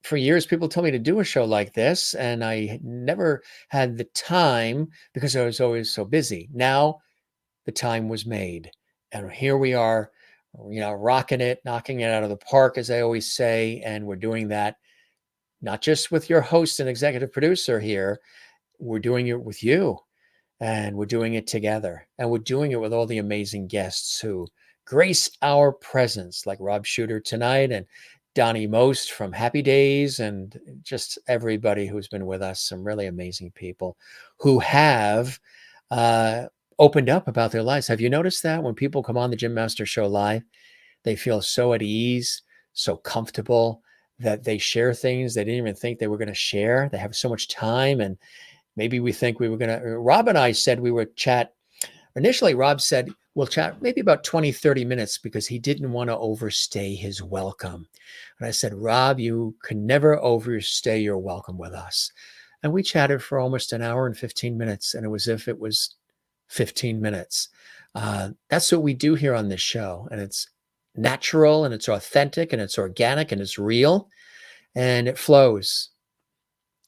For years, people told me to do a show like this, and I never had the time because I was always so busy. Now the time was made, and here we are, rocking it, knocking it out of the park, as I always say. And we're doing that not just with your host and executive producer here, we're doing it with you. And we're doing it together. And we're doing it with all the amazing guests who grace our presence, like Rob Shooter tonight and Donnie Most from Happy Days, and just everybody who's been with us, some really amazing people who have opened up about their lives. Have you noticed that when people come on the Jim Master Show live, they feel so at ease, so comfortable that they share things they didn't even think they were going to share. They have so much time, and maybe we think we were going to, Rob and I said we would chat. Initially, Rob said we'll chat maybe about 20, 30 minutes because he didn't want to overstay his welcome. And I said, Rob, you can never overstay your welcome with us. And we chatted for almost an hour and 15 minutes, and it was as if it was 15 minutes. That's what we do here on this show. And it's natural, and it's authentic, and it's organic, and it's real, and it flows.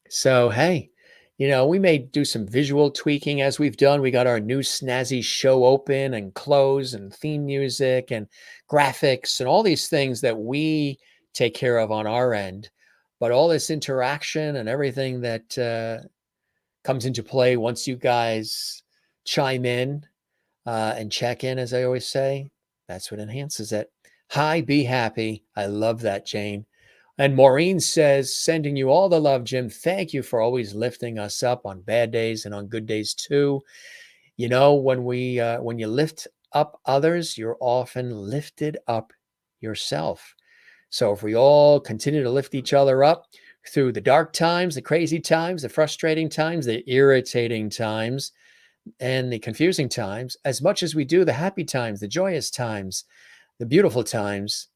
So, hey, we may do some visual tweaking as we've done. We got our new snazzy show open and close and theme music and graphics and all these things that we take care of on our end. But all this interaction and everything that comes into play once you guys chime in and check in, as I always say, that's what enhances it. Hi, be happy. I love that, Jane. And Maureen says, sending you all the love, Jim. Thank you for always lifting us up on bad days and on good days too. When you lift up others, you're often lifted up yourself. So if we all continue to lift each other up through the dark times, the crazy times, the frustrating times, the irritating times, and the confusing times, as much as we do the happy times, the joyous times, the beautiful times,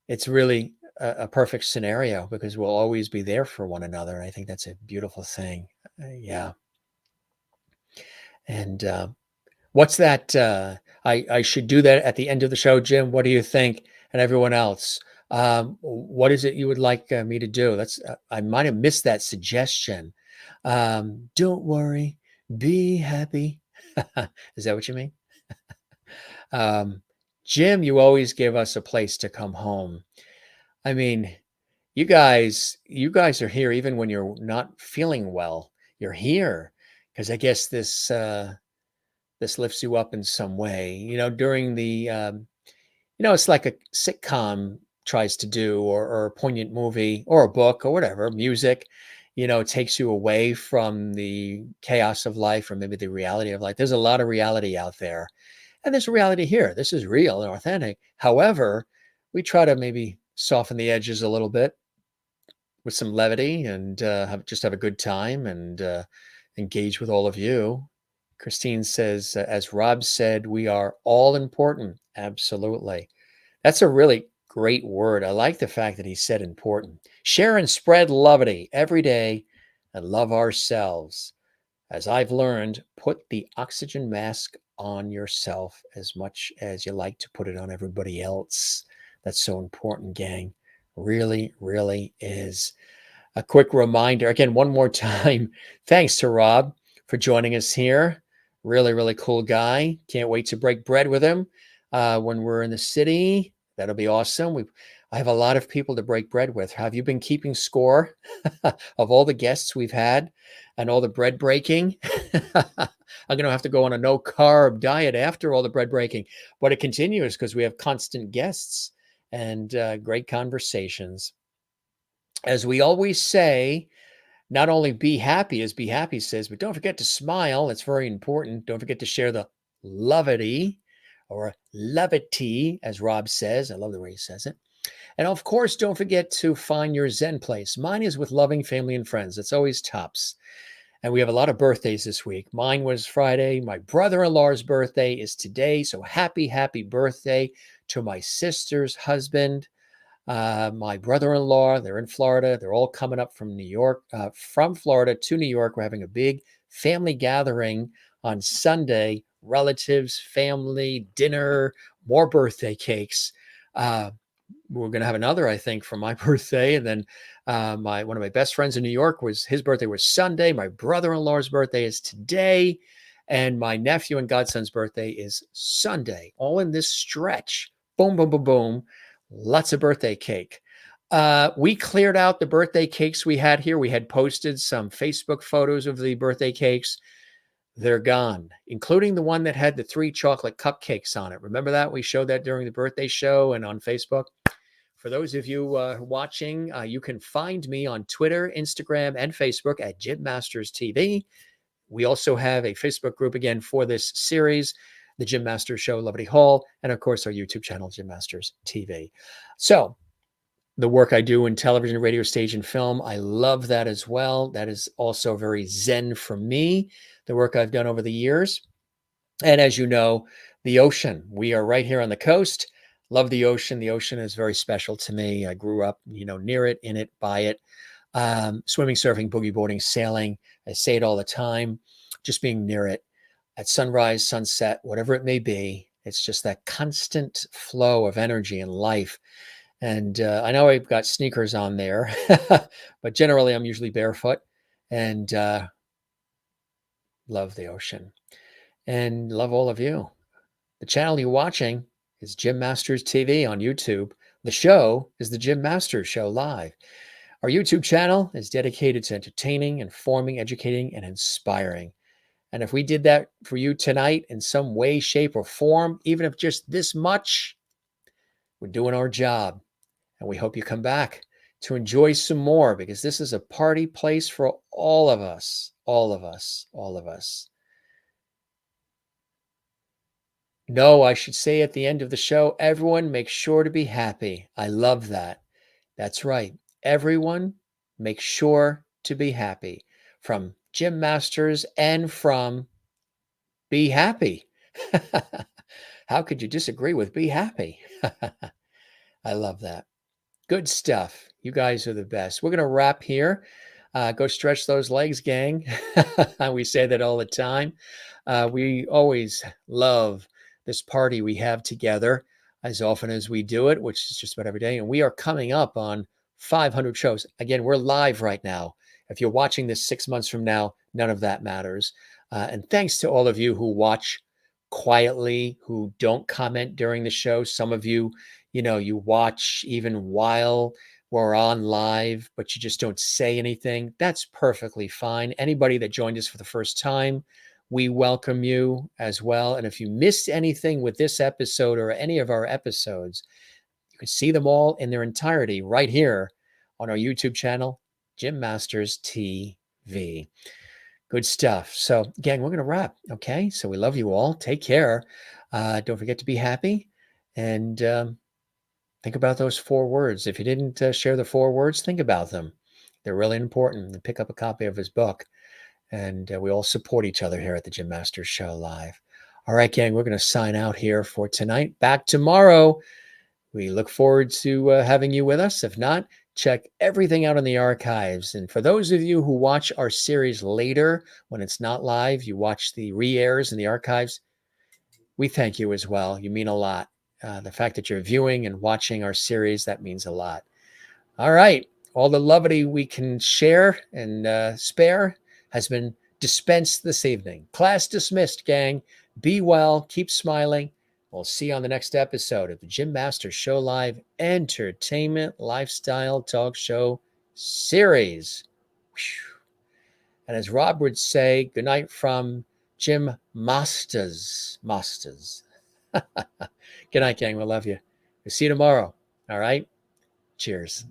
it's really a perfect scenario because we'll always be there for one another. I think that's a beautiful thing. Yeah. And what's that? I should do that at the end of the show, Jim. What do you think? And everyone else, what is it you would like me to do? I might have missed that suggestion. Don't worry, be happy. Is that what you mean? Jim, you always give us a place to come home. I mean, you guys are here even when you're not feeling well. You're here because I guess this lifts you up in some way. During the it's like a sitcom tries to do, or a poignant movie, or a book, or whatever, music. It takes you away from the chaos of life, or maybe the reality of life. There's a lot of reality out there, and there's a reality here. This is real and authentic. However, we try to maybe soften the edges a little bit with some levity and have a good time and engage with all of you. Christine says, as Rob said, we are all important. Absolutely. That's a really great word. I like the fact that he said important. Share and spread levity every day and love ourselves. As I've learned, put the oxygen mask on yourself as much as you like to put it on everybody else. That's so important, gang. Really, really is. A quick reminder again, one more time. Thanks to Rob for joining us here. Really, really cool guy. Can't wait to break bread with him when we're in the city. That'll be awesome. I have a lot of people to break bread with. Have you been keeping score of all the guests we've had and all the bread breaking? I'm going to have to go on a no carb diet after all the bread breaking, but it continues because we have constant guests and great conversations. As we always say, not only be happy, as Be Happy says, but don't forget to smile. That's very important. Don't forget to share the levity or levity, as Rob says. I love the way he says it. And of course, don't forget to find your Zen place. Mine is with loving family and friends. It's always tops. And we have a lot of birthdays this week. Mine was Friday. My brother-in-law's birthday is today. So happy, happy birthday to my sister's husband. My brother-in-law, they're in Florida. They're all coming up from New York, from Florida to New York. We're having a big family gathering on Sunday. Relatives, family, dinner, more birthday cakes. We're going to have another, I think, for my birthday. And then one of my best friends in New York his birthday was Sunday. My brother-in-law's birthday is today. And my nephew and godson's birthday is Sunday, all in this stretch. Boom, boom, boom, boom. Lots of birthday cake. We cleared out the birthday cakes we had here. We had posted some Facebook photos of the birthday cakes. They're gone, including the one that had the 3 chocolate cupcakes on it. Remember that? We showed that during the birthday show and on Facebook. For those of you watching, you can find me on Twitter, Instagram, and Facebook at Jim Masters TV. We also have a Facebook group again for this series, The Jim Masters Show, Levity Hall, and of course our YouTube channel, Jim Masters TV. So the work I do in television, radio, stage, and film, I love that as well. That is also very Zen for me, the work I've done over the years. And as you know, the ocean. We are right here on the coast. Love the ocean. The ocean is very special to me. I grew up, near it, in it, by it. Swimming, surfing, boogie boarding, sailing. I say it all the time. Just being near it at sunrise, sunset, whatever it may be. It's just that constant flow of energy and life. And I know I've got sneakers on there, but generally I'm usually barefoot and love the ocean and love all of you. The channel you're watching is Jim Masters TV on YouTube. The show is The Jim Masters Show Live. Our YouTube channel is dedicated to entertaining, informing, educating, and inspiring. And if we did that for you tonight in some way, shape, or form, even if just this much, we're doing our job. And we hope you come back to enjoy some more, because this is a party place for all of us, all of us, all of us. No, I should say at the end of the show, everyone make sure to be happy. I love that. That's right. Everyone make sure to be happy. From Jim Masters and from Be Happy. How could you disagree with Be Happy? I love that. Good stuff. You guys are the best. We're going to wrap here. Go stretch those legs, gang. We say that all the time. We always love this party we have together as often as we do it, which is just about every day. And we are coming up on 500 shows. Again, we're live right now. If you're watching this 6 months from now, none of that matters. And thanks to all of you who watch quietly, who don't comment during the show. Some of you, you watch even while we're on live, but you just don't say anything. That's perfectly fine. Anybody that joined us for the first time, we welcome you as well. And if you missed anything with this episode or any of our episodes, you can see them all in their entirety right here on our YouTube channel, Jim Masters TV. Good stuff. So, gang, we're going to wrap. Okay. So we love you all. Take care. Don't forget to be happy. And think about those 4 words. If you didn't share the 4 words, think about them. They're really important. And pick up a copy of his book. And we all support each other here at the Jim Masters Show Live. All right, gang, we're going to sign out here for tonight. Back tomorrow. We look forward to having you with us. If not, check everything out in the archives. And for those of you who watch our series later, when it's not live, you watch the re-airs in the archives, we thank you as well. You mean a lot. The fact that you're viewing and watching our series, that means a lot. All right. All the levity we can share and spare has been dispensed this evening. Class dismissed, gang. Be well. Keep smiling. We'll see you on the next episode of the Jim Master Show Live Entertainment Lifestyle Talk Show Series. Whew. And as Rob would say, good night from Jim Masters. Good night, gang. We love you. We'll see you tomorrow. All right. Cheers.